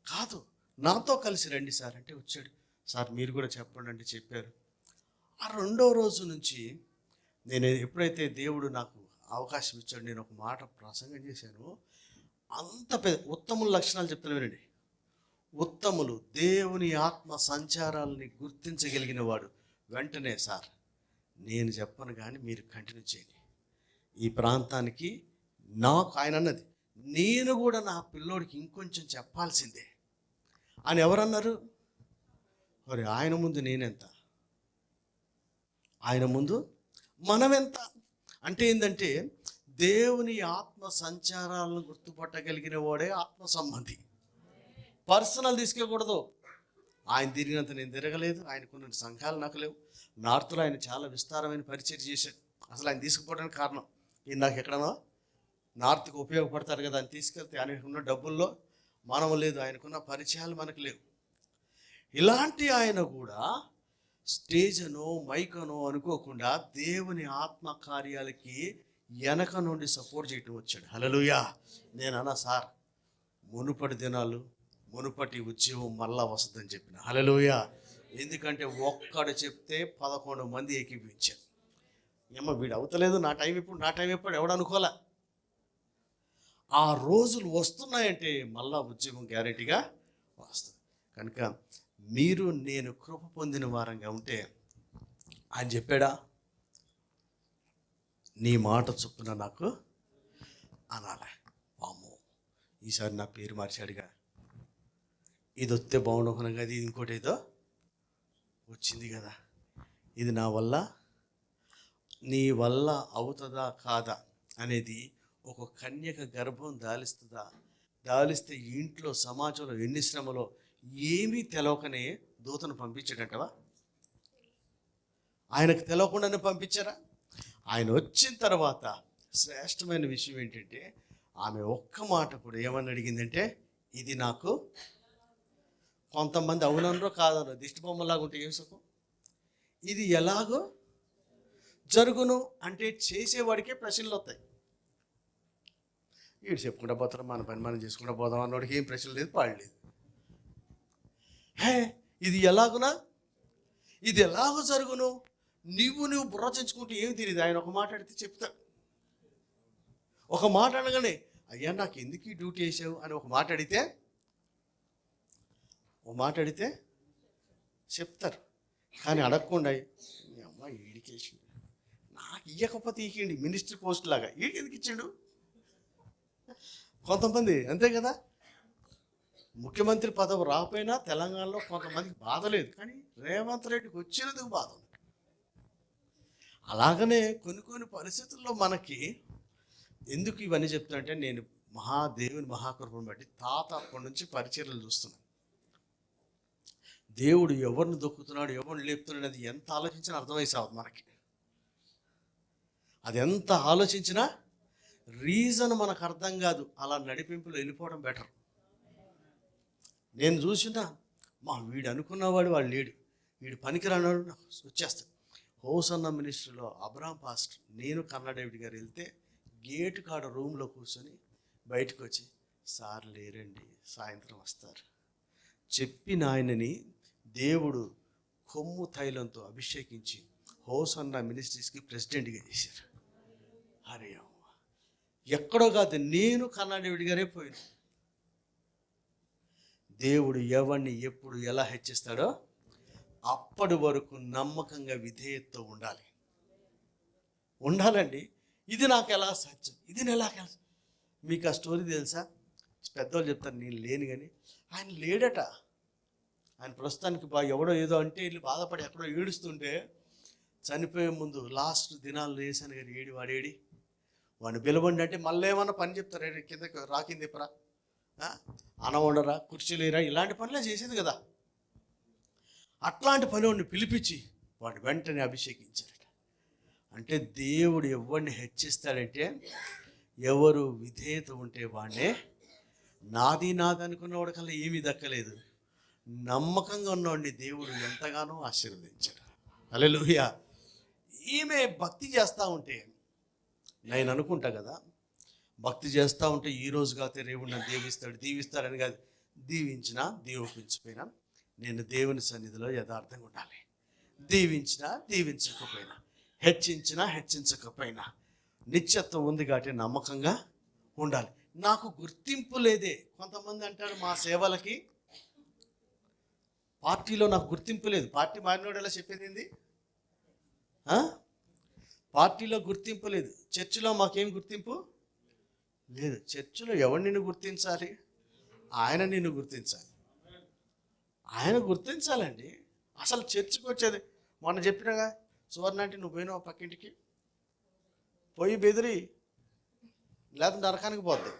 కాదు, నాతో కలిసి రండి సార్ అంటే వచ్చాడు. సార్ మీరు కూడా చెప్పండి అంటే చెప్పారు. ఆ 2వ రోజు నుంచి నేను ఎప్పుడైతే దేవుడు నాకు అవకాశం ఇచ్చాడు, నేను ఒక మాట ప్రసంగం చేశాను. అంత పెద్ద ఉత్తముల లక్షణాలు చెప్తాను వినండి. ఉత్తములు, దేవుని ఆత్మ సంచారాలని గుర్తించగలిగిన వాడు వెంటనే, సార్ నేను చెప్పను కానీ మీరు కంటిన్యూ చేయండి, ఈ ప్రాంతానికి నాకు, ఆయన అన్నది, నేను కూడా నా పిల్లోడికి ఇంకొంచెం చెప్పాల్సిందే అని ఎవరన్నారు? మరి ఆయన ముందు నేనెంత, ఆయన ముందు మనమెంత. అంటే ఏంటంటే దేవుని ఆత్మ సంచారాలను గుర్తుపట్టగలిగిన వాడే ఆత్మ సంబంధి. పర్సనల్ తీసుకోకూడదు. ఆయన తిరిగినంత నేను తిరగలేదు, ఆయనకున్న సంఘాలు నాకు లేవు. నార్త్లో ఆయన చాలా విస్తారమైన పరిచయం చేశాడు. అసలు ఆయన తీసుకుపోవడానికి కారణం, ఈయన నాకు ఎక్కడనో నార్త్కి ఉపయోగపడతారు కదా అని తీసుకెళ్తే, ఆయనకున్న డబ్బుల్లో మనం లేదు, ఆయనకున్న పరిచయాలు మనకు లేవు. ఇలాంటి ఆయన కూడా స్టేజనో మైకనో అనుకోకుండా దేవుని ఆత్మ కార్యాలకి వెనక నుండి సపోర్ట్ చేయటం వచ్చాడు. హల్లెలూయా. నేను అన్నా, సార్ మునుపటి దినాలు, మునుపటి ఉద్యోగం మళ్ళా వస్తుందని చెప్పిన. హల్లెలూయా. ఎందుకంటే ఒక్కడు చెప్తే 11 మంది ఏకీపించారు. ఏమో వీడు అవుతలేదు, నా టైం ఎప్పుడు ఎవడు అనుకోలే. ఆ రోజులు వస్తున్నాయంటే మళ్ళా ఉద్యోగం గ్యారెంటీగా వస్తుంది. కనుక మీరు నేను కృప పొందిన వారంగా ఉంటే, ఆయన చెప్పాడా, నీ మాట చొప్పున నాకు అనాలి. వామ్మో, ఈసారి నా పేరు మార్చాడుగా, ఇది వస్తే బాగుండకున్నా కదా, ఇది ఇంకోటి ఏదో వచ్చింది కదా, ఇది నా వల్ల, నీ వల్ల అవుతుందా కాదా అనేది ఒక కన్యక గర్భం దాలిస్తుందా, దాలిస్తే ఇంట్లో సమాజంలో ఎన్ని శ్రమలో ఏమీ తెలవకనే దూతను పంపించాడంటవా? ఆయనకు తెలవకుండానే పంపించారా? ఆయన వచ్చిన తర్వాత శ్రేష్టమైన విషయం ఏంటంటే, ఆమె ఒక్క మాట కూడా ఏమని అడిగిందంటే, ఇది నాకు, కొంతమంది అవుననరో కాదనో దిష్టి బొమ్మలాగా ఉంటే ఏం సుఖం, ఇది ఎలాగో జరుగును అంటే చేసేవాడికే ప్రశ్నలు వస్తాయి. వీడు చెప్పుకుంటా పోతారు, మన పని మనం చేసుకుంటా పోదాం అన్నోడికి ఏం ప్రశ్న లేదు, పాడలేదు. ఇది ఎలాగునా, ఇది ఎలాగో జరుగును, నువ్వు బుర్రచించుకుంటే ఏమి తెలియదు. ఆయన ఒక మాట అడిగితే చెప్తా, ఒక మాట అనగానే అయ్యా నాకు ఎందుకు ఈ డ్యూటీ వేసావు అని ఒక మాట అడిగితే చెప్తారు. కానీ అడగకుండా మీ అమ్మ ఈడికేసి నాకు ఇవ్వకపోతే ఈకండి, మినిస్టర్ పోస్ట్ లాగా ఈడికి ఎందుకు ఇచ్చాడు? కొంతమంది అంతే కదా, ముఖ్యమంత్రి పదవి రాకపోయినా తెలంగాణలో కొంతమందికి బాధ లేదు, కానీ రేవంత్ రెడ్డికి వచ్చినందుకు బాధ ఉంది. అలాగనే కొన్ని కొన్ని పరిస్థితుల్లో మనకి ఎందుకు ఇవన్నీ చెప్తానంటే, నేను దేవుని మహాకృపను బట్టి తాత అప్పటి నుంచి పరిచర్యలు చూస్తున్నాను. దేవుడు ఎవరిని దొక్కుతున్నాడు, ఎవరిని లేపుతున్నాడు అది ఎంత ఆలోచించినా అర్థమైసావు మనకి. అది ఎంత ఆలోచించినా రీజన్ మనకు అర్థం కాదు. అలా నడిపింపులో వెళ్ళిపోవడం బెటర్. నేను చూసిన వీడు అనుకున్నవాడు వాడు లేడు, వీడు పనికిరానాడు వచ్చేస్తాడు. హోసన్న మినిస్ట్రీలో అబ్రాహం పాస్టర్, నేను కన్నా డేవిడ్ గారు వెళ్తే గేటు కాడ రూమ్లో కూర్చొని బయటకు వచ్చి, సార్ లేరండి సాయంత్రం వస్తారు చెప్పిన ఆయనని దేవుడు కొమ్ము తైలంతో అభిషేకించి హోసన్న మినిస్ట్రీస్కి ప్రెసిడెంట్గా చేశారు. అరే ఎక్కడో కాదు, నేను కన్నా డేవిడ్ గారే పోయాను. దేవుడు ఎవరిని ఎప్పుడు ఎలా హెచ్చిస్తాడో అప్పటి వరకు నమ్మకంగా విధేయతతో ఉండాలండి. ఇది నాకు ఎలా సాధ్యం, ఇది ఎలా మీకు ఆ స్టోరీ తెలుసా? పెద్దవాళ్ళు చెప్తారు, నేను లేను కానీ ఆయన లేడట. ఆయన ప్రస్తుతానికి ఎవడో ఏదో అంటే వీళ్ళు బాధపడి ఎక్కడో ఏడుస్తుంటే చనిపోయే ముందు లాస్ట్ దినాలు వేసాను కానీ వాడేడి వాడిని పిలవండి అంటే మళ్ళీ ఏమన్నా పని చెప్తారు, కిందకి రాకిందిపరా, అన్నం వండరా, కుర్చీలేరా, ఇలాంటి పనులే చేసేది కదా. అట్లాంటి పని వాడిని పిలిపించి వాడిని వెంటనే అభిషేకించారట. అంటే దేవుడు ఎవరిని హెచ్చిస్తాడంటే, ఎవరు విధేయత ఉంటే వాడినే. నాది అనుకున్నవాడి కల్లా ఏమీ దక్కలేదు, నమ్మకంగా ఉన్నవాడిని దేవుడు ఎంతగానో ఆశీర్వదించాడు. హల్లెలూయా. ఈమె భక్తి చేస్తూ ఉంటే, నేను అనుకుంటా కదా, భక్తి చేస్తూ ఉంటే ఈ రోజు కాతే రేవుడు నన్ను దీవిస్తాడని కాదు, దీవించినా దీవించకపోయినా నేను దేవుని సన్నిధిలో యథార్థంగా ఉండాలి. దీవించకపోయినా, హెచ్చించకపోయినా నిత్యత్వం ఉంది కాబట్టి నమ్మకంగా ఉండాలి. నాకు గుర్తింపు లేదే. కొంతమంది అంటారు మా సేవలకి పార్టీలో నాకు గుర్తింపు లేదు. పార్టీ మారినోడు ఎలా చెప్పేది ఏంది? పార్టీలో గుర్తింపు లేదు, చర్చిలో మాకేం గుర్తింపు లేదు. చర్చిలో ఎవరు నిన్ను గుర్తించాలి? ఆయన నిన్ను గుర్తించాలి. ఆయన గుర్తించాలండి. అసలు చర్చికి వచ్చేది మొన్న చెప్పినగా, సువర్ణ అంటే నువ్వు పోయినావు పక్కింటికి పోయి బెదిరి, లేకపోతే నరకానికి పోద్ది.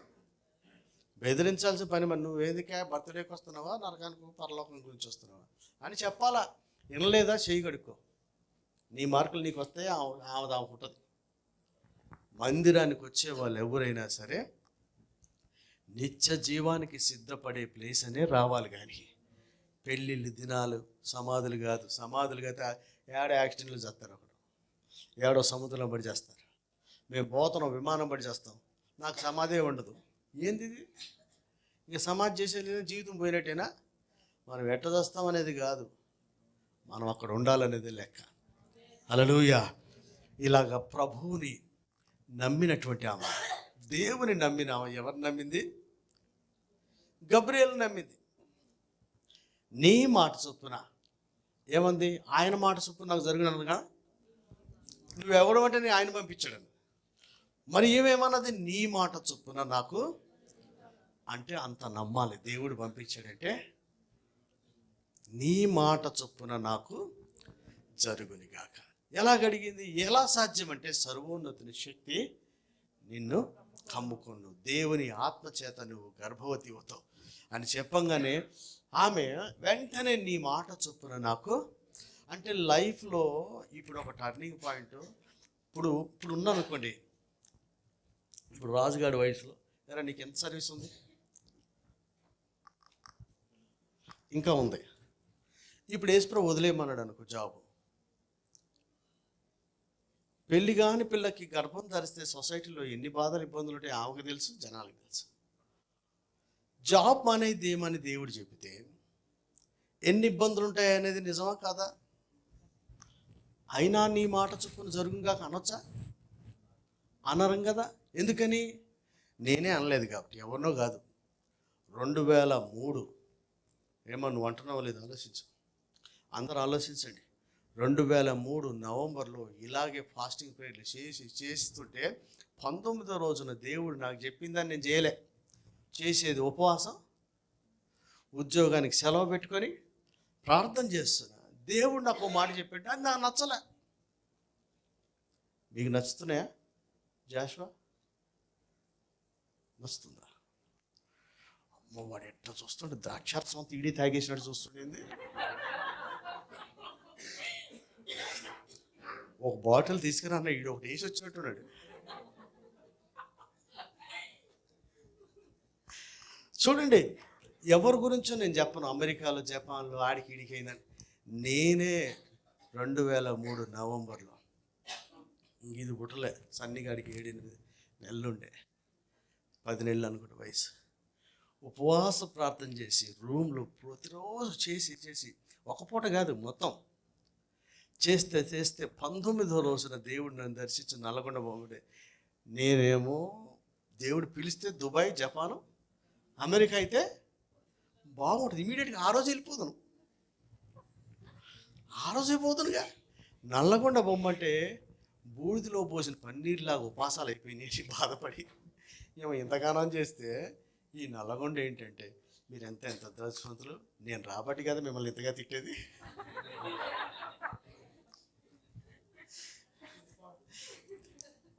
బెదిరించాల్సిన పని మరి నువ్వేదికే బర్త్డేకి వస్తున్నావా, నరకానికి పరలోకం గురించి వస్తున్నావా అని చెప్పాలా. వినలేదా? చేయి కడుక్కో, నీ మార్కులు నీకు వస్తాయి, ఆమె ఉంటుంది. మందిరానికి వచ్చే వాళ్ళు ఎవరైనా సరే నిత్య జీవానికి సిద్ధపడే ప్లేస్ అనే రావాలి. కానీ పెళ్ళిళ్ళు దినాలు సమాధులు కాదు. సమాధులు అయితే ఏడో యాక్సిడెంట్లు చేస్తారు, ఒకడు ఏడో సముద్రంలో పడి చేస్తారు. మేము పోతున్నాం విమానం పడి చేస్తాం, నాకు సమాధే ఉండదు. ఏంది ఇది? ఇక సమాధి చేసేది జీవితం పోయినట్టేనా? మనం ఎట్ట చేస్తాం అనేది కాదు, మనం అక్కడ ఉండాలనేది లెక్క. హల్లెలూయా. ఇలాగ ప్రభువుని నమ్మినటువంటి ఆమె, దేవుని నమ్మిన ఆమె ఎవరు నమ్మింది? గబ్రియేలు నమ్మింది. నీ మాట చొప్పున ఏమంది? ఆయన మాట చొప్పున నాకు జరిగినగా, నువ్వెవడం అంటే నేను ఆయన పంపించాడు. మరి ఏమేమన్నది? నీ మాట చొప్పున నాకు అంటే అంత నమ్మాలి. దేవుడు పంపించాడంటే నీ మాట చొప్పున నాకు జరుగునిగాక. ఎలా గడిగింది? ఎలా సాధ్యం అంటే సర్వోన్నతుని శక్తి నిన్ను కమ్ముకొను, దేవుని ఆత్మచేత నువ్వు గర్భవతి అవుతావు అని చెప్పంగానే ఆమె వెంటనే నీ మాట చొప్పున నాకు అంటే లైఫ్లో ఇప్పుడు ఒక టర్నింగ్ పాయింట్. ఇప్పుడు ఉన్నాను అనుకోండి, ఇప్పుడు రాజుగారి వయసులో ఎరా నీకు ఎంత సర్వీస్ ఉంది? ఇంకా ఉంది. ఇప్పుడు యేసుప్రభు వదిలేయమన్నాడు అనుకో జాబు. పెళ్లి కాని పిల్లకి గర్భం ధరిస్తే సొసైటీలో ఎన్ని బాధలు ఇబ్బందులు ఉంటాయి ఆమెకు తెలుసు, జనాలకు తెలుసు. జాబ్ అనేది ఏమని దేవుడు చెబితే ఎన్ని ఇబ్బందులు ఉంటాయి అనేది నిజమా కాదా? అయినా నీ మాట చొప్పున జరుగుగా అనొచ్చా? అనరం కదా. ఎందుకని? నేనే అనలేదు కాబట్టి, ఎవరినో కాదు. 2003 ఏమో నువ్వు అంటున్నావు లేదు, ఆలోచించు, అందరూ ఆలోచించండి. 2003 నవంబర్లో ఇలాగే ఫాస్టింగ్ ప్రేయర్లు చేస్తుంటే 19వ రోజున దేవుడు నాకు చెప్పిందని నేను చేయలే. చేసేది ఉపవాసం, ఉద్యోగానికి సెలవు పెట్టుకొని ప్రార్థన చేస్తున్నా. దేవుడు నాకు మాట చెప్పాడు, అది నాకు నచ్చలే. మీకు నచ్చుతున్నాయా? జాషువా నచ్చుతుందా? అమ్మో, వాడు ఎట్లా చూస్తుంటే ద్రాక్షారసం అంతా ఈడీ తాగేసినట్టు చూస్తుండేది. ఒక బాటిల్ తీసుకురా అన్న, ఈడు ఒకటి వేసి వచ్చినట్టున్నాడు. చూడండి, ఎవరి గురించో నేను చెప్పను, అమెరికాలో జపాన్లో ఆడికి ఈడికి అయిందని. నేనే 2003 నవంబర్లో, ఇది పుట్టలే, సన్నిగాడికి 7-8 నెలలుండే, 10 నెలలు అనుకుంటే వయసు, ఉపవాస ప్రార్థన చేసి రూమ్లో ప్రతిరోజు చేసి ఒక పూట కాదు మొత్తం చేస్తే 19వ రోజున దేవుడు నన్ను దర్శించి నల్గొండ బాగుండే. నేనేమో దేవుడు పిలిస్తే దుబాయ్, జపాను, అమెరికా అయితే బాగుంటుంది, ఇమీడియట్గా ఆ రోజు వెళ్ళిపోతాను, ఆ రోజు అయిపోతానుగా. నల్లగొండ బొమ్మంటే బూడిదలో పోసిన పన్నీర్లాగా ఉపాసాలు అయిపోయినాయి బాధపడి. ఏమో ఇంతగానం చేస్తే ఈ నల్లగొండ ఏంటంటే, మీరు ఎంత అదృష్టవంతులు, నేను రాబట్టి కదా మిమ్మల్ని ఇంతగా తిట్టేది.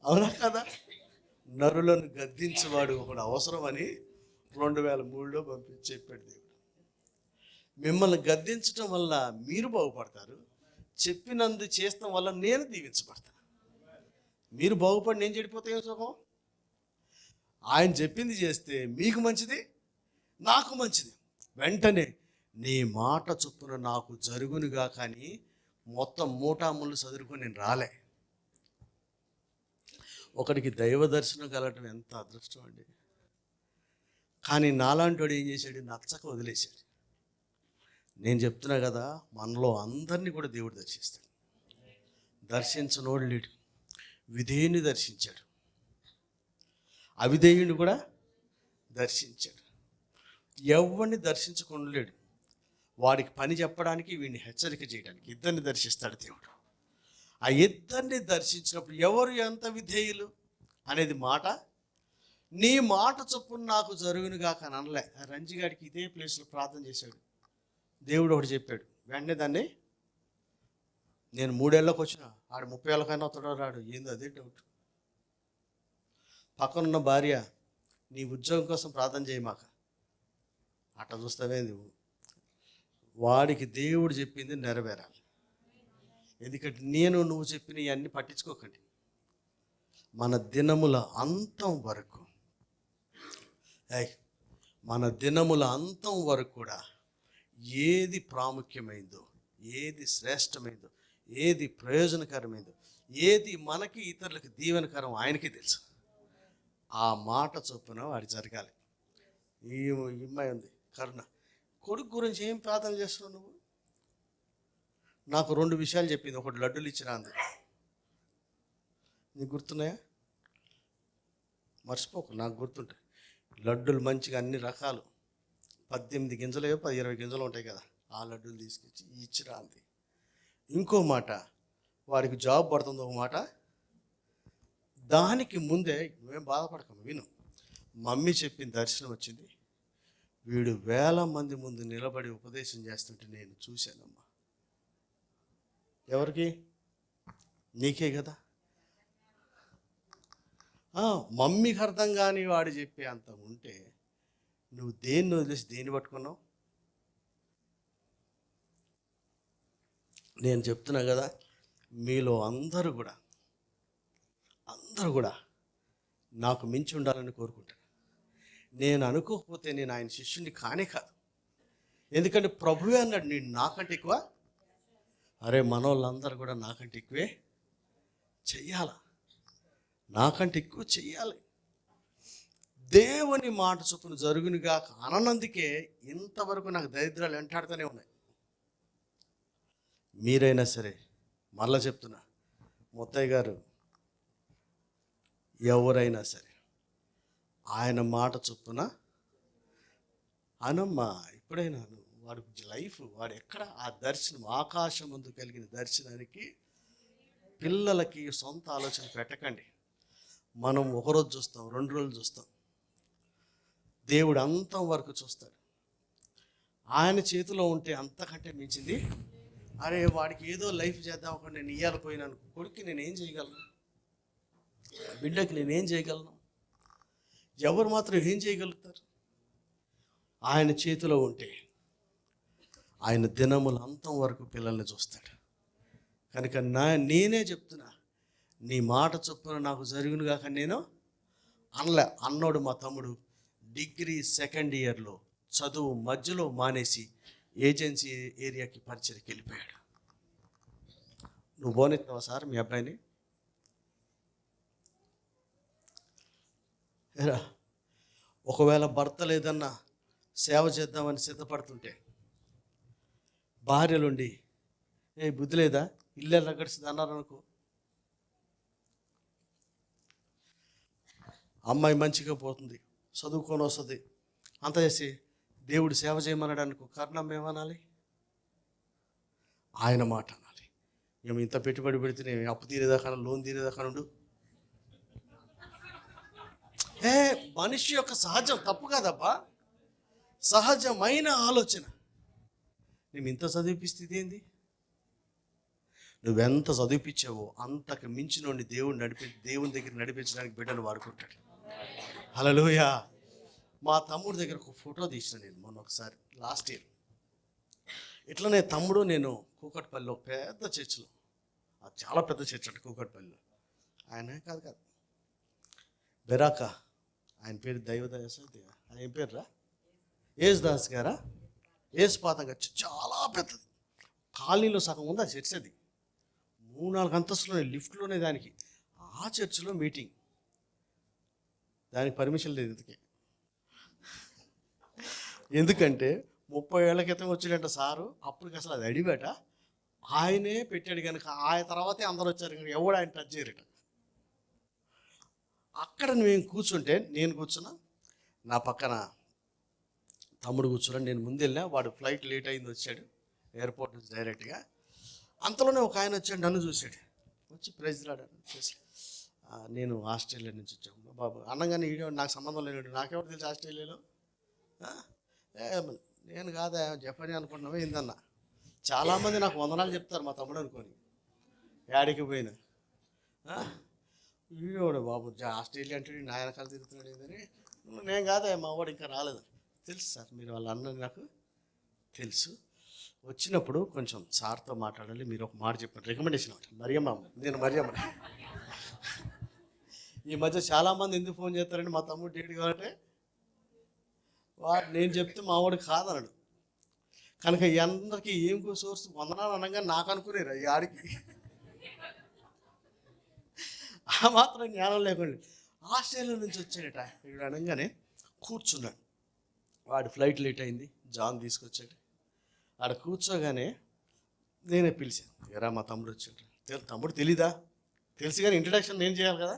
అవునా కదా? నరులను గద్దించేవాడు ఒకడు అవసరమని 2003లో పంపించి చెప్పాడు దేవుడు. మిమ్మల్ని గద్దించడం వల్ల మీరు బాగుపడతారు, చెప్పినందు చేస్తాం వల్ల నేను దీవించబడతాను. మీరు బాగుపడి నేను చెడిపోతే ఏం సుఖం? ఆయన చెప్పింది చేస్తే మీకు మంచిది, నాకు మంచిది. వెంటనే నీ మాట చొప్పున నాకు జరుగునుగా, కానీ మొత్తం మూటాముళ్ళు చదువుకొని నేను రాలే. ఒకడికి దైవ దర్శనం కలగటం ఎంత అదృష్టం అండి. కానీ నాలాంటి వాడు ఏం చేశాడు? నచ్చక వదిలేశాడు. నేను చెప్తున్నా కదా, మనలో అందరినీ కూడా దేవుడు దర్శిస్తాడు. దర్శించనోడు లేడు. విధేయుని దర్శించాడు, అవిధేయుని కూడా దర్శించాడు. ఎవరిని దర్శించకుండా లేడు. వాడికి పని చెప్పడానికి, వీడిని హెచ్చరిక చేయడానికి ఇద్దరిని దర్శిస్తాడు దేవుడు. ఆ ఇద్దరిని దర్శించినప్పుడు ఎవరు ఎంత విధేయులు అనేది మాట, నీ మాట చొప్పున నాకు జరుగునుగా కానీ అనలే. రంజిగాడికి ఇదే ప్లేస్లో ప్రార్థన చేశాడు, దేవుడు ఒకటి చెప్పాడు, వెంటనే దాన్ని, నేను 3 ఏళ్ళకి వచ్చిన ఆడు 30 ఏళ్ళకైనా వస్తాడో రాడు, ఏందో అదే డౌట్. పక్కనున్న భార్య, నీ ఉద్యోగం కోసం ప్రార్థన చేయమాక, అట్లా చూస్తావే నువ్వు. వాడికి దేవుడు చెప్పింది నెరవేరాలి. ఎందుకంటే నువ్వు చెప్పిన ఇవన్నీ పట్టించుకోకండి. మన దినముల అంతం వరకు, మన దినముల అంతం వరకు కూడా ఏది ప్రాముఖ్యమైందో, ఏది శ్రేష్టమైందో, ఏది ప్రయోజనకరమైందో, ఏది మనకి ఇతరులకు దీవెనకరం ఆయనకి తెలుసు. ఆ మాట చొప్పున వాడి జరగాలి. ఈ అమ్మాయి ఉంది కరుణ, కొడుకు గురించి ఏం ప్రార్థన చేస్తున్నావు నువ్వు? నాకు 2 విషయాలు చెప్పింది. ఒకటి లడ్డూలు ఇచ్చినా అంది, నీకు గుర్తున్నాయా? మర్చిపోకు, నాకు గుర్తుంటాయి. లడ్డూలు మంచిగా అన్ని రకాలు, 18 గింజలు 20 గింజలు ఉంటాయి కదా, ఆ లడ్డూలు తీసుకొచ్చి ఇచ్చిరా అంది. ఇంకో మాట, వాడికి జాబ్ పడుతుంది. ఒక మాట, దానికి ముందే నువ్వేం బాధపడకము, విను, మమ్మీ చెప్పిన దర్శనం వచ్చింది, వీడు 1000 మంది ముందు నిలబడి ఉపదేశం చేస్తుంటే నేను చూశానమ్మా. ఎవరికి? నీకే కదా. మమ్మీకి అర్థం కాని వాడు చెప్పే అంత ఉంటే నువ్వు దేన్ని వదిలేసి దేన్ని పట్టుకున్నావు? నేను చెప్తున్నా కదా, మీలో అందరూ కూడా నాకు మించి ఉండాలని కోరుకుంటాను. నేను అనుకోకపోతే నేను ఆయన శిష్యుని కానే కాదు. ఎందుకంటే ప్రభువే అన్నాడు, నేను నాకంటే ఎక్కువ. అరే, మనోళ్ళందరూ కూడా నాకంటే ఎక్కువే చెయ్యాల, నాకంటే ఎక్కువ చెయ్యాలి. దేవుని మాట చొప్పున జరుగునుగా అనందుకే ఇంతవరకు నాకు దరిద్రాలు వెంటాడుతూనే ఉన్నాయి. మీరైనా సరే, మళ్ళా చెప్తున్నా, ముత్తయ్య గారు, ఎవరైనా సరే ఆయన మాట చొప్పున అనమ్మా. ఎప్పుడైనా వాడి లైఫ్, వాడు ఎక్కడ ఆ దర్శనం, ఆకాశం ముందు కలిగిన దర్శనానికి పిల్లలకి సొంత ఆలోచన పెట్టకండి. మనం ఒకరోజు చూస్తాం, 2 రోజులు చూస్తాం, దేవుడు అంతం వరకు చూస్తాడు. ఆయన చేతిలో ఉంటే అంతకంటే మించింది. అరే, వాడికి ఏదో లైఫ్ చేద్దాం ఒక నేను ఇయ్యాలి పోయినాను, కొడుక్కి నేను ఏం చేయగలను? బిడ్డకి నేనేం చేయగలను? ఎవరు మాత్రం ఏం చేయగలుగుతారు? ఆయన చేతిలో ఉంటే ఆయన దినముల అంతం వరకు పిల్లల్ని చూస్తాడు. కనుక నేనే చెప్తున్నా, నీ మాట చొప్పున నాకు జరుగును కాక నేను అన్నోడు మా తమ్ముడు డిగ్రీ సెకండ్ ఇయర్లో చదువు మధ్యలో మానేసి ఏజెన్సీ ఏరియాకి పరిచయకి వెళ్ళిపోయాడు. నువ్వు పోనెత్తావా సార్ మీ అబ్బాయిని? ఒకవేళ భర్త లేదన్నా సేవ చేద్దామని సిద్ధపడుతుంటే భార్యలుండి బుద్ధి లేదా, ఇల్లు రగడిసింది అన్నారు అనుకో, అమ్మాయి మంచిగా పోతుంది, చదువుకొని వస్తుంది, అంత చేసి దేవుడు సేవ చేయమన్నాడు అనుకో, కారణం ఏమనాలి? ఆయన మాట అనాలి. మేము ఇంత పెట్టుబడి పెడితే నేను అప్పు తీరేదాకా లోన్ తీరేదాకా ఉండు. మనిషి యొక్క సహజం, తప్పు కాదబ్బా, సహజమైన ఆలోచన. మేము ఇంత చదివిపిస్తే ఇదేంది? నువ్వెంత చదివిపించావో అంతకు మించినోడిని దేవుని దగ్గర నడిపించడానికి బిడ్డను వాడుకుంటాడు. హల్లెలూయా. మా తమ్ముడి దగ్గర ఒక ఫోటో తీసిన నేను మొన్న ఒకసారి, లాస్ట్ ఇయర్. ఇట్లనే తమ్ముడు నేను కూకట్పల్లిలో పెద్ద చర్చిలో, అది చాలా పెద్ద చర్చ్ అంటే కూకట్పల్లిలో, ఆయన కాదు బెరాక, ఆయన పేరు దైవదాస్, ఆయన ఏం పేరురా, యేసుదాస్ గారా, యేసుపాతం గారు. చాలా పెద్దది, కాలనీలో సగం ఉంది ఆ చర్చ్. అది 3-4 అంతస్తులోనే, లిఫ్ట్లోనే దానికి. ఆ చర్చిలో మీటింగ్, దానికి పర్మిషన్ లేదు ఇందుకే. ఎందుకంటే 30 ఏళ్ల క్రితం వచ్చిందంట సారు, అప్పటికి అసలు అది అడిబేట, ఆయనే పెట్టాడు కనుక ఆయన తర్వాతే అందరూ వచ్చారు కనుక ఎవడు ఆయన టచ్ చేయరట. అక్కడ మేము కూర్చుంటే, నేను కూర్చున్నా, నా పక్కన తమ్ముడు కూర్చున్నాడు, నేను ముందు వెళ్ళా, వాడు ఫ్లైట్ లేట్ అయింది వచ్చాడు ఎయిర్పోర్ట్ నుంచి డైరెక్ట్గా. అంతలోనే ఒక ఆయన వచ్చాడు, నన్ను చూశాడు, వచ్చి ప్రైజ్ రాడాడు చూసి, నేను ఆస్ట్రేలియా నుంచి వచ్చాను బాబు అనగానే, వీడియో నాకు సంబంధం లేనివాడు, నాకెవరు తెలుసు ఆస్ట్రేలియాలో, నేను కాదా జపానీ అనుకుంటున్నావే ఏందన్నా. చాలామంది నాకు వందనాలు చెప్తారు మా తమ్ముడు అనుకొని, యాడికి పోయినా వీడియోడు బాబు ఆస్ట్రేలియా అంటే నాయన కాలు తిరుగుతున్నాడు ఏదని. నేను కాదా, మా వాడు ఇంకా రాలేదు. తెలుసు సార్, మీరు వాళ్ళ అన్నది నాకు తెలుసు, వచ్చినప్పుడు కొంచెం సార్తో మాట్లాడాలి, మీరు ఒక మాట చెప్పండి, రికమెండేషన్ అవ్వాలి. మరియమ్మ, నేను మరియమ్మ. ఈ మధ్య చాలామంది ఎందుకు ఫోన్ చేస్తారంటే, మా తమ్ముడు డేట్ కాబట్టి వాడు నేను చెప్తే మా వాడు కాదన్నాడు. కనుక అందరికీ ఏం సోర్స్ వందనాలు అనగా నాకు అనుకునేరు ఈ ఆడికి. ఆ మాత్రం జ్ఞానం లేకుండా ఆస్ట్రేలియా నుంచి వచ్చాడట. ఇక్కడ అనగానే కూర్చున్నాడు, వాడి ఫ్లైట్ లేట్ అయింది, జాన్ తీసుకొచ్చాడు. ఆడ కూర్చోగానే నేనే పిలిచాను, ఎరా మా తమ్ముడు వచ్చాడు. తమ్ముడు తెలీదా? తెలుసు కానీ ఇంట్రడక్షన్ నేను చేయాలి కదా.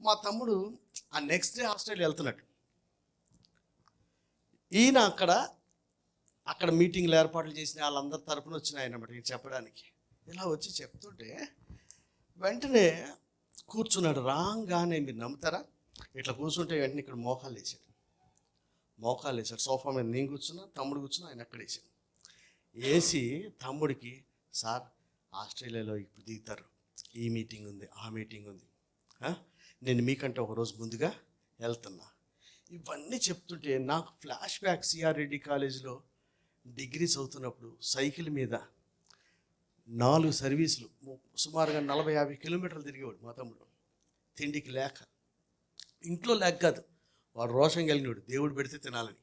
మా తమ్ముడు ఆ నెక్స్ట్ డే ఆస్ట్రేలియా వెళ్తున్నాడు. ఈయన అక్కడ మీటింగ్లు ఏర్పాట్లు చేసిన వాళ్ళందరి తరపున వచ్చిన ఆయన అన్నమాట చెప్పడానికి. ఇలా వచ్చి చెప్తుంటే వెంటనే కూర్చున్నాడు. రాగానే మీరు నమ్ముతారా, ఇట్లా కూర్చుంటే వెంటనే ఇక్కడ మోకాలు వేసాడు. సోఫా మీద నేను కూర్చున్నా, తమ్ముడు కూర్చున్నా, ఆయన అక్కడ వేసాడు. వేసి తమ్ముడికి, సార్ ఆస్ట్రేలియాలో ఇప్పుడు దిగుతారు, ఈ మీటింగ్ ఉంది, ఆ మీటింగ్ ఉంది, నేను మీకంటే ఒకరోజు ముందుగా వెళ్తున్నా. ఇవన్నీ చెప్తుంటే నాకు ఫ్లాష్ బ్యాక్. సిఆర్ రెడ్డి కాలేజీలో డిగ్రీ చదువుతున్నప్పుడు సైకిల్ మీద 4 సర్వీసులు సుమారుగా 40-50 కిలోమీటర్లు తిరిగేవాడు మా తమ్ముడు. తిండికి లేక, ఇంట్లో లేక కాదు, వాడు రోషం కలిగినాడు, దేవుడు పెడితే తినాలని.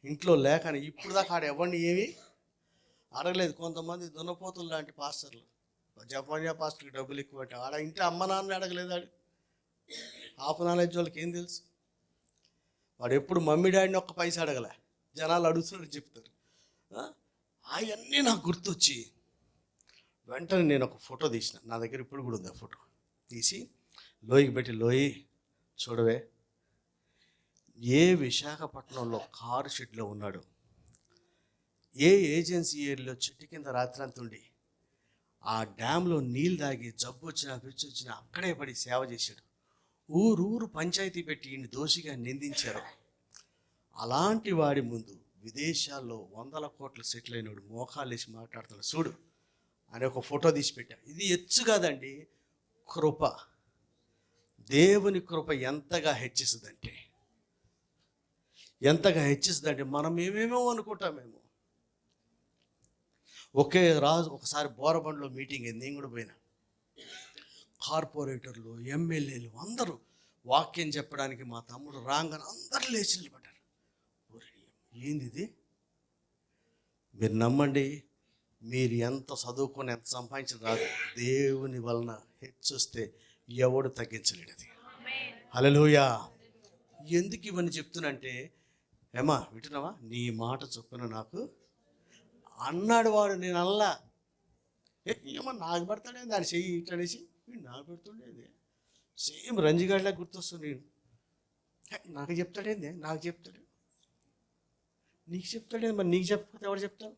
ఇంట్లో లేకని ఇప్పుడు దాకా ఆడ ఎవరిని ఏమీ అడగలేదు. కొంతమంది దున్నపోతులు లాంటి పాస్టర్లు, జపానియా పాస్టర్కి డబ్బులు ఎక్కువ పెట్టా, ఆడ ఇంటి అమ్మ నాన్న అడగలేదు. ఆడు హాఫ్ నాలెడ్జ్ వాళ్ళకి ఏం తెలుసు? వాడు ఎప్పుడు మమ్మీ డాడీని ఒక్క పైసా అడగలే, జనాలు అడుగుతున్నాడు చెప్తారు. అవన్నీ నాకు గుర్తొచ్చి వెంటనే నేను ఒక ఫోటో తీసిన, నా దగ్గర ఇప్పుడు కూడా ఉంది. ఆ ఫోటో తీసి లోయకి పెట్టి, లోయి చూడవే, ఏ విశాఖపట్నంలో కారు షెడ్లో ఉన్నాడు, ఏ ఏజెన్సీ ఏరియాలో చెట్టు కింద రాత్రంతా ఉండి ఆ డ్యాంలో నీళ్ళు తాగి జబ్బు వచ్చినా పిచ్చి వచ్చినా అక్కడే పడి సేవ చేశాడు. ఊరు పంచాయతీ పెట్టి ఈయన దోషిగా నిందించారు. అలాంటి వాడి ముందు విదేశాల్లో 100 కోట్లు సెటిల్ అయినాడు, మోకాలేసి మాట్లాడుతున్నాడు, చూడు అని ఒక ఫోటో తీసి పెట్టా. ఇది ఎచ్చు కాదండి, కృప. దేవుని కృప ఎంతగా హెచ్చిస్తుందంటే మనం ఏమేమో అనుకుంటామేమో. ఒకసారి బోరబండ్లో మీటింగ్ అయింది, నేను కూడా పోయినా. కార్పొరేటర్లు, ఎమ్మెల్యేలు అందరూ వాక్యం చెప్పడానికి మా తమ్ముడు రాగానే అందరూ లేచి నిలబడ్డారు. ఏంది ఇది? మీరు నమ్మండి, మీరు ఎంత చదువుకొని ఎంత సంపాదించిన రాదు, దేవుని వలన హెచ్చిస్తే ఎవడు తగ్గించలేడు. అది హల్లెలూయా. ఎందుకు ఇవన్నీ చెప్తున్నంటే, ఏమా వింటున్నావా, నీ మాట చొప్పున నాకు అన్నాడు వాడు. నేను అల్లా ఏమో నాకు పెడతాడే దాన్ని చెయ్యి ఇట్లనేసి నాకు పెడుతుండేది. సేమ్ రంజిగాడిలా గుర్తొస్తుంది. నాకు చెప్తాడేంది, నాకు చెప్తాడు, నీకు చెప్తాడే, మరి నీకు చెప్పకపోతే ఎవరు చెప్తాడు?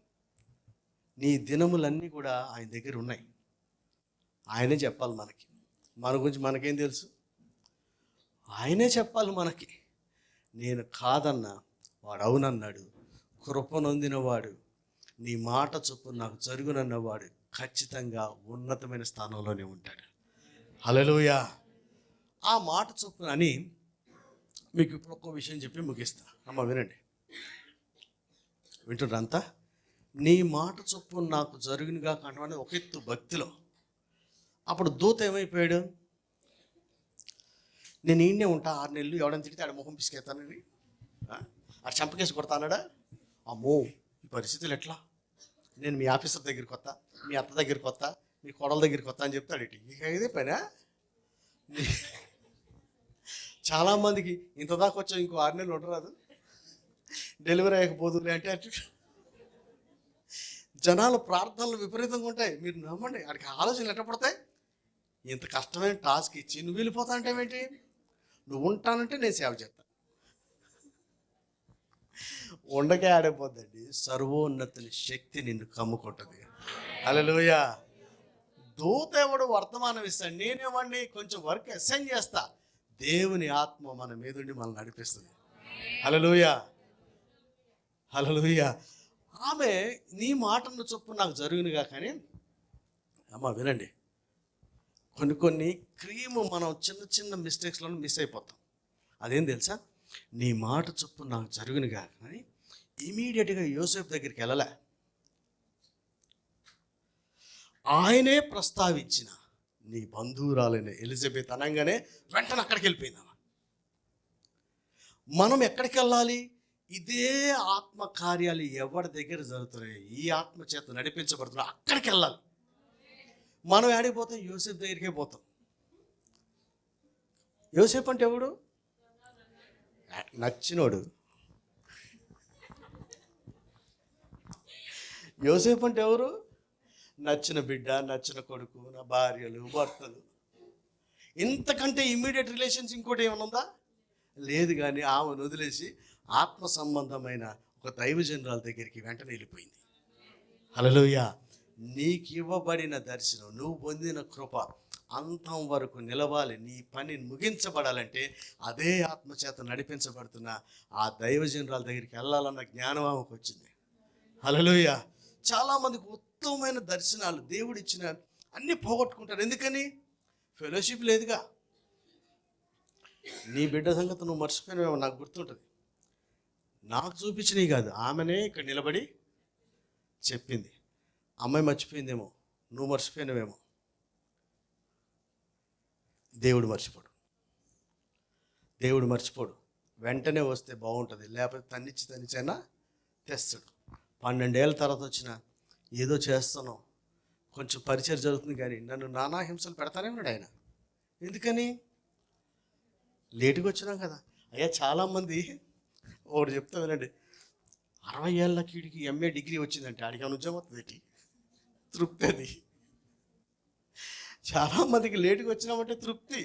నీ దినములన్నీ కూడా ఆయన దగ్గర ఉన్నాయి, ఆయనే చెప్పాలి మనకి. మన గురించి మనకేం తెలుసు? ఆయనే చెప్పాలి మనకి. నేను కాదన్నా వాడు అవునన్నాడు. కృపనొందినవాడు, నీ మాట చొప్పున నాకు జరుగునన్నవాడు ఖచ్చితంగా ఉన్నతమైన స్థానంలోనే ఉంటాడు. హల్లెలూయా. ఆ మాట చొప్పున అని మీకు ఇప్పుడు ఒక్క విషయం చెప్పి ముగిస్తా. అమ్మ వినండి, వింటున్నారంతా? నీ మాట చొప్పున నాకు జరుగునుగా కంటే ఒక ఎత్తు భక్తిలో. అప్పుడు దూత ఏమైపోయాడు? నేను ఈయనే ఉంటా 6 నెలలు, ఎవడని తిడితే ఆడ ముఖం పిసికేస్తానని, ఆ చంపకేసి కొడతానాడా? అమ్మో ఈ పరిస్థితులు ఎట్లా? నేను మీ ఆఫీసర్ దగ్గరికి వస్తా, మీ అత్త దగ్గరికి వస్తా, మీ కోడల దగ్గరికి వస్తా అని చెప్తాడు. ఇక ఇదే పైన చాలామందికి ఇంత దాకా వచ్చావు, ఇంకో 6 నెలలు ఉండరాదు, డెలివరీ అయ్యకపోదులే అంటే అటు. జనాలు ప్రార్థనలు విపరీతంగా ఉంటాయి. మీరు నమ్మండి, వాడికి ఆలోచనలు ఎట్ట పడతాయి? ఇంత కష్టమైన టాస్క్ ఇచ్చి నువ్వు వెళ్ళిపోతా అంటావేంటి? నువ్వు ఉంటానంటే నేను సేవ చేస్తా. ఉండకే ఆడైపోద్దండి. సర్వోన్నతుని శక్తి నిన్ను కమ్ముకుంటుంది. హల్లెలూయా. దూత ఎవడు వర్తమానం ఇస్తాడు, నేనేమండి కొంచెం వర్క్ అసైన్ చేస్తా, దేవుని ఆత్మ మన మీదుండి మనల్ని నడిపిస్తుంది. హల్లెలూయా, హల్లెలూయా. ఆమె నీ మాటను చొప్పున నాకు జరుగునుగా. కానీ అమ్మ వినండి, కొన్ని క్రీము మనం చిన్న మిస్టేక్స్లో మిస్ అయిపోతాం. అదేం తెలుసా? నీ మాట చొప్పున నాకు జరుగునుగా కానీ ఇమీడియట్గా యోసేపు దగ్గరికి వెళ్ళలే. ఆయనే ప్రస్తావించిన నీ బంధువురాలైన ఎలిజబెత్ అనగానే వెంటనే అక్కడికి వెళ్ళిపోయింది. మనం ఎక్కడికి వెళ్ళాలి? ఇదే ఆత్మ కార్యాలు ఎవరి దగ్గర జరుగుతున్నాయి, ఈ ఆత్మ చేత నడిపించబడుతున్నాయి, అక్కడికి వెళ్ళాలి. మనం ఆడిపోతాం, యోసేపు దగ్గరికే పోతాం. యోసేపు అంటే ఎవడు? నచ్చినోడు. యోసేపు అంటే ఎవరు? నచ్చిన బిడ్డ, నచ్చిన కొడుకు, నా భార్యలు, భర్తలు. ఇంతకంటే ఇమ్మీడియట్ రిలేషన్స్ ఇంకోటి ఏమైనా ఉందా? లేదు. కానీ ఆమెను వదిలేసి ఆత్మ సంబంధమైన ఒక దైవజనురాల దగ్గరికి వెంటనే వెళ్ళిపోయింది. హల్లెలూయా. నీకు ఇవ్వబడిన దర్శనం, నువ్వు పొందిన కృప అంతం వరకు నిలవాలి. నీ పని ముగించబడాలంటే అదే ఆత్మచేత నడిపించబడుతున్న ఆ దైవజనురాల దగ్గరికి వెళ్ళాలన్న జ్ఞానం ఆమెకు వచ్చింది. హల్లెలూయా. చాలామందికి ఉత్తమమైన దర్శనాలు దేవుడిచ్చిన అన్నీ పోగొట్టుకుంటారు. ఎందుకని? ఫెలోషిప్ లేదుగా. నీ బిడ్డ సంగతి నువ్వు మర్చిపోయినావేమో, నాకు గుర్తుంటుంది. నాకు చూపించినవి కాదు, ఆమెనే ఇక్కడ నిలబడి చెప్పింది. అమ్మాయి మర్చిపోయిందేమో, నువ్వు మర్చిపోయినవేమో. దేవుడు మర్చిపోడు. వెంటనే వస్తే బాగుంటుంది, లేకపోతే తన్నిచ్చైనా తెస్తాడు. 12 ఏళ్ళ తర్వాత వచ్చిన ఏదో చేస్తున్నావు, కొంచెం పరిచయం జరుగుతుంది, కానీ నన్ను నానా హింసలు పెడతానే ఉన్నాడు ఆయన. ఎందుకని? లేటుగా వచ్చినాం కదా. అయ్యా చాలామంది ఒకటి చెప్తా వినండి, 60 ఏళ్ళ కీడికి MA డిగ్రీ వచ్చిందంటే ఆడికి ఏమైనా ఉద్యోగం వస్తుంది, తృప్తి. అది చాలామందికి లేటుగా వచ్చినామంటే తృప్తి.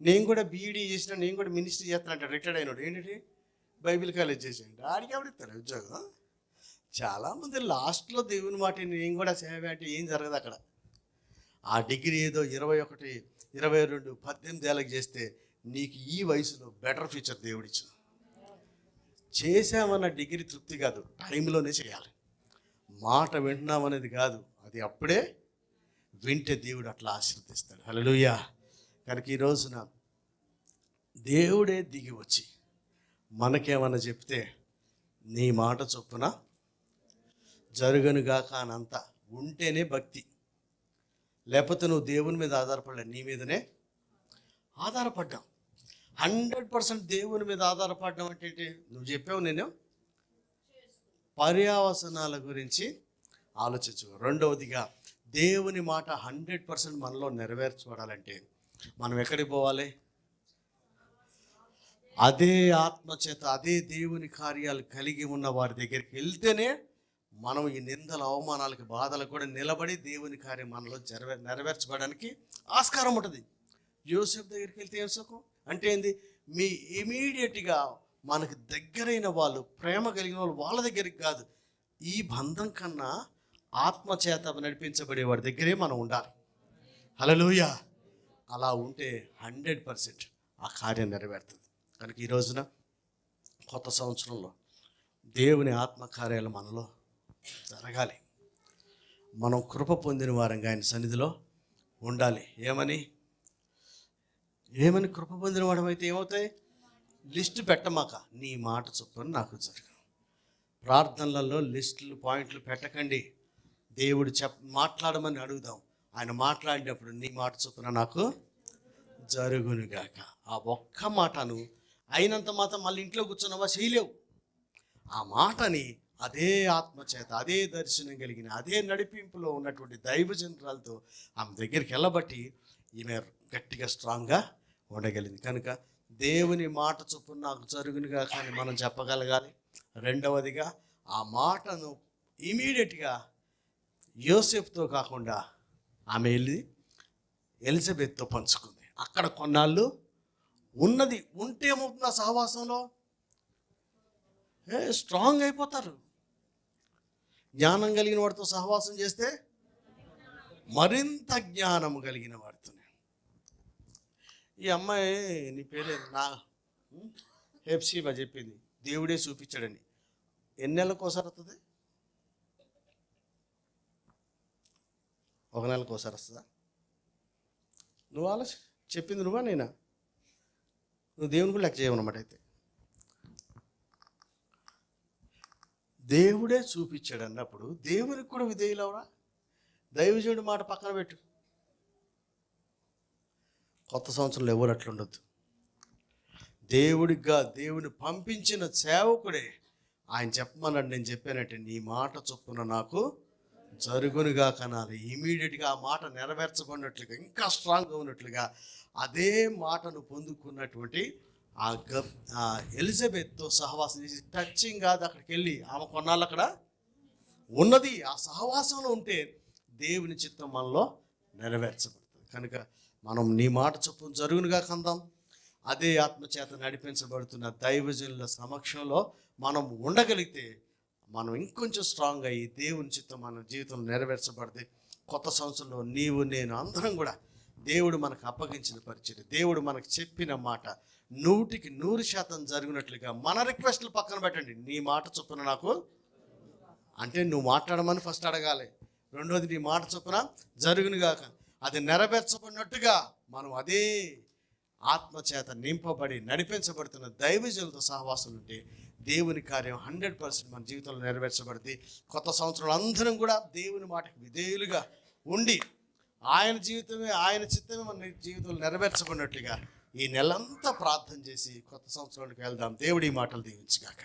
నేను కూడా BED చేసిన, నేను కూడా మినిస్ట్రీ చేస్తానంటే రిటైర్డ్ అయినాడు. ఏంటంటే బైబిల్ కాలేజ్ చేసేయండి, ఆడికి ఎవడిస్తాడు ఉద్యోగం? చాలామంది లాస్ట్లో దేవుని మాట నేను కూడా సేవ అంటే ఏం జరగదు అక్కడ. ఆ డిగ్రీ ఏదో 21, 22, 18 ఏళ్ళకి చేస్తే నీకు ఈ వయసులో బెటర్ ఫ్యూచర్ దేవుడిచ్చు. చేసామన్న డిగ్రీ తృప్తి కాదు, టైంలోనే చేయాలి. మాట వింటున్నామనేది కాదు, అది అప్పుడే వింటే దేవుడు అట్లా ఆశీర్వదిస్తాడు. హల్లెలూయా. కనుక ఈ రోజున దేవుడే దిగి వచ్చి మనకేమన్నా చెప్తే నీ మాట చొప్పున జరుగునుగాక అనంత ఉంటేనే భక్తి. లేకపోతే నువ్వు దేవుని మీద ఆధారపడలే, నీ మీదనే ఆధారపడ్డాం. 100% దేవుని మీద ఆధారపడడం అంటే ఏంటి? నువ్వు చెప్పావు, నేను పర్యావసనాల గురించి ఆలోచించు. రెండవదిగా దేవుని మాట 100% మనలో నెరవేర్చబడాలంటే మనం ఎక్కడికి పోవాలి? అదే ఆత్మచేత అదే దేవుని కార్యాలు కలిగి ఉన్న వారి దగ్గరికి వెళ్తేనే మనం ఈ నిందల అవమానాలకి బాధలకు కూడా నిలబడి దేవుని కార్యం మనలో నెరవేర్చబడడానికి ఆస్కారం ఉంటుంది. యోసేపు దగ్గరికి వెళ్తే ఏం సుఖం అంటే ఏంది? మీ ఇమీడియట్గా మనకు దగ్గరైన వాళ్ళు, ప్రేమ కలిగిన వాళ్ళు, వాళ్ళ దగ్గరికి కాదు, ఈ బంధం కన్నా ఆత్మచేత నడిపించబడే వాడి దగ్గరే మనం ఉండాలి. హల్లెలూయా. అలా ఉంటే 100% ఆ కార్యం నెరవేరుతుంది. కనుక ఈ రోజున కొత్త సంవత్సరంలో దేవుని ఆత్మకార్యాలు మనలో జరగాలి. మనం కృప పొందిన వారంగా ఆయన సన్నిధిలో ఉండాలి. ఏమని కృప పొందిన వాడమైతే ఏమవుతాయి? లిస్టు పెట్టమాక, నీ మాట చొప్పున నాకు జరగదు. ప్రార్థనలలో లిస్టులు, పాయింట్లు పెట్టకండి. దేవుడు మాట్లాడమని అడుగుదాం. ఆయన మాట్లాడినప్పుడు నీ మాట చొప్పున నాకు జరుగునుగాక. ఆ ఒక్క మాటను అయినంత మాత్రం మళ్ళీ ఇంట్లో కూర్చున్నావా చేయలేవు. ఆ మాటని అదే ఆత్మచేత, అదే దర్శనం కలిగిన, అదే నడిపింపులో ఉన్నటువంటి దైవజనురాలతో ఆమె దగ్గరికి వెళ్ళబట్టి ఈమె గట్టిగా స్ట్రాంగ్గా ఉండగలిగింది. కనుక దేవుని మాట చొప్పున నాకు జరుగునుగా కానీ మనం చెప్పగలగాలి. రెండవదిగా ఆ మాటను ఇమీడియట్గా యోసేపుతో కాకుండా ఆమె వెళ్ళి ఎలిజబెత్తో పంచుకుంది. అక్కడ కొన్నాళ్ళు ఉన్నది. ఉంటే ఏమవుతుంది? ఆ సహవాసంలో స్ట్రాంగ్ అయిపోతారు. జ్ఞానం కలిగిన వాడితో సహవాసం చేస్తే మరింత జ్ఞానము కలిగిన వాడితో. ఈ అమ్మాయి, నీ పేరే నా హెప్సీబా చెప్పింది, దేవుడే చూపించాడని. ఎన్ని నెలలకు ఒకసారి వస్తుంది? 1 నెలకు ఒకసారి వస్తుందా? నువ్వు ఆలోచన చెప్పింది నువ్వా నేనా? నువ్వు దేవుని కూడా లెక్క చేయమన్నమాట. అయితే దేవుడే చూపించాడు అన్నప్పుడు దేవునికి కూడా విధేయులవరా? దైవజనుడి మాట పక్కన పెట్టు. కొత్త సంవత్సరంలో ఎవరు అట్లా ఉండొద్దు. దేవుడిగా దేవుని పంపించిన సేవకుడే ఆయన చెప్పమన్నాడు. నేను చెప్పానంటే నీ మాట చొప్పున నాకు జరుగునుగా కనాలి. ఇమీడియట్గా ఆ మాట నెరవేర్చబడినట్లుగా, ఇంకా స్ట్రాంగ్గా ఉన్నట్లుగా అదే మాటను పొందుకున్నటువంటి ఆ ఎలిజబెత్తో సహవాసం చేసి, టచింగ్ కాదు, అక్కడికి వెళ్ళి ఆమె కొన్నాళ్ళు అక్కడ ఉన్నది. ఆ సహవాసంలో ఉంటే దేవుని చిత్తం మనలో నెరవేర్చబడుతుంది. కనుక మనం నీ మాట చొప్పున జరుగునుగా కందాం. అదే ఆత్మచేత నడిపించబడుతున్న దైవజనుల సమక్షంలో మనం ఉండగలిగితే మనం ఇంకొంచెం స్ట్రాంగ్ అయ్యి దేవుని చిత్తం మన జీవితంలో నెరవేర్చబడితే కొత్త సంవత్సరంలో నీవు నేను అందరం కూడా దేవుడు మనకు అప్పగించిన పరిచయం, దేవుడు మనకు చెప్పిన మాట 100% జరిగినట్లుగా మన రిక్వెస్ట్లు పక్కన పెట్టండి. నీ మాట చొప్పున నాకు అంటే నువ్వు మాట్లాడమని ఫస్ట్ అడగాలి. రెండోది నీ మాట చొప్పున జరుగునుగాక, అది నెరవేర్చబడినట్టుగా మనం అదే ఆత్మచేత నింపబడి నడిపించబడుతున్న దైవజనులతో సహవాసం ఉంటే దేవుని కార్యం 100% మన జీవితంలో నెరవేర్చబడింది. కొత్త సంవత్సరంలో అందరం కూడా దేవుని మాటకు విధేయులుగా ఉండి ఆయన జీవితమే, ఆయన చిత్తమే మన జీవితంలో నెరవేర్చబడినట్లుగా ఈ నెలంతా ప్రార్థన చేసి కొత్త సంవత్సరానికి వెళ్దాం. దేవుడి మాటలు దీవించుగాక.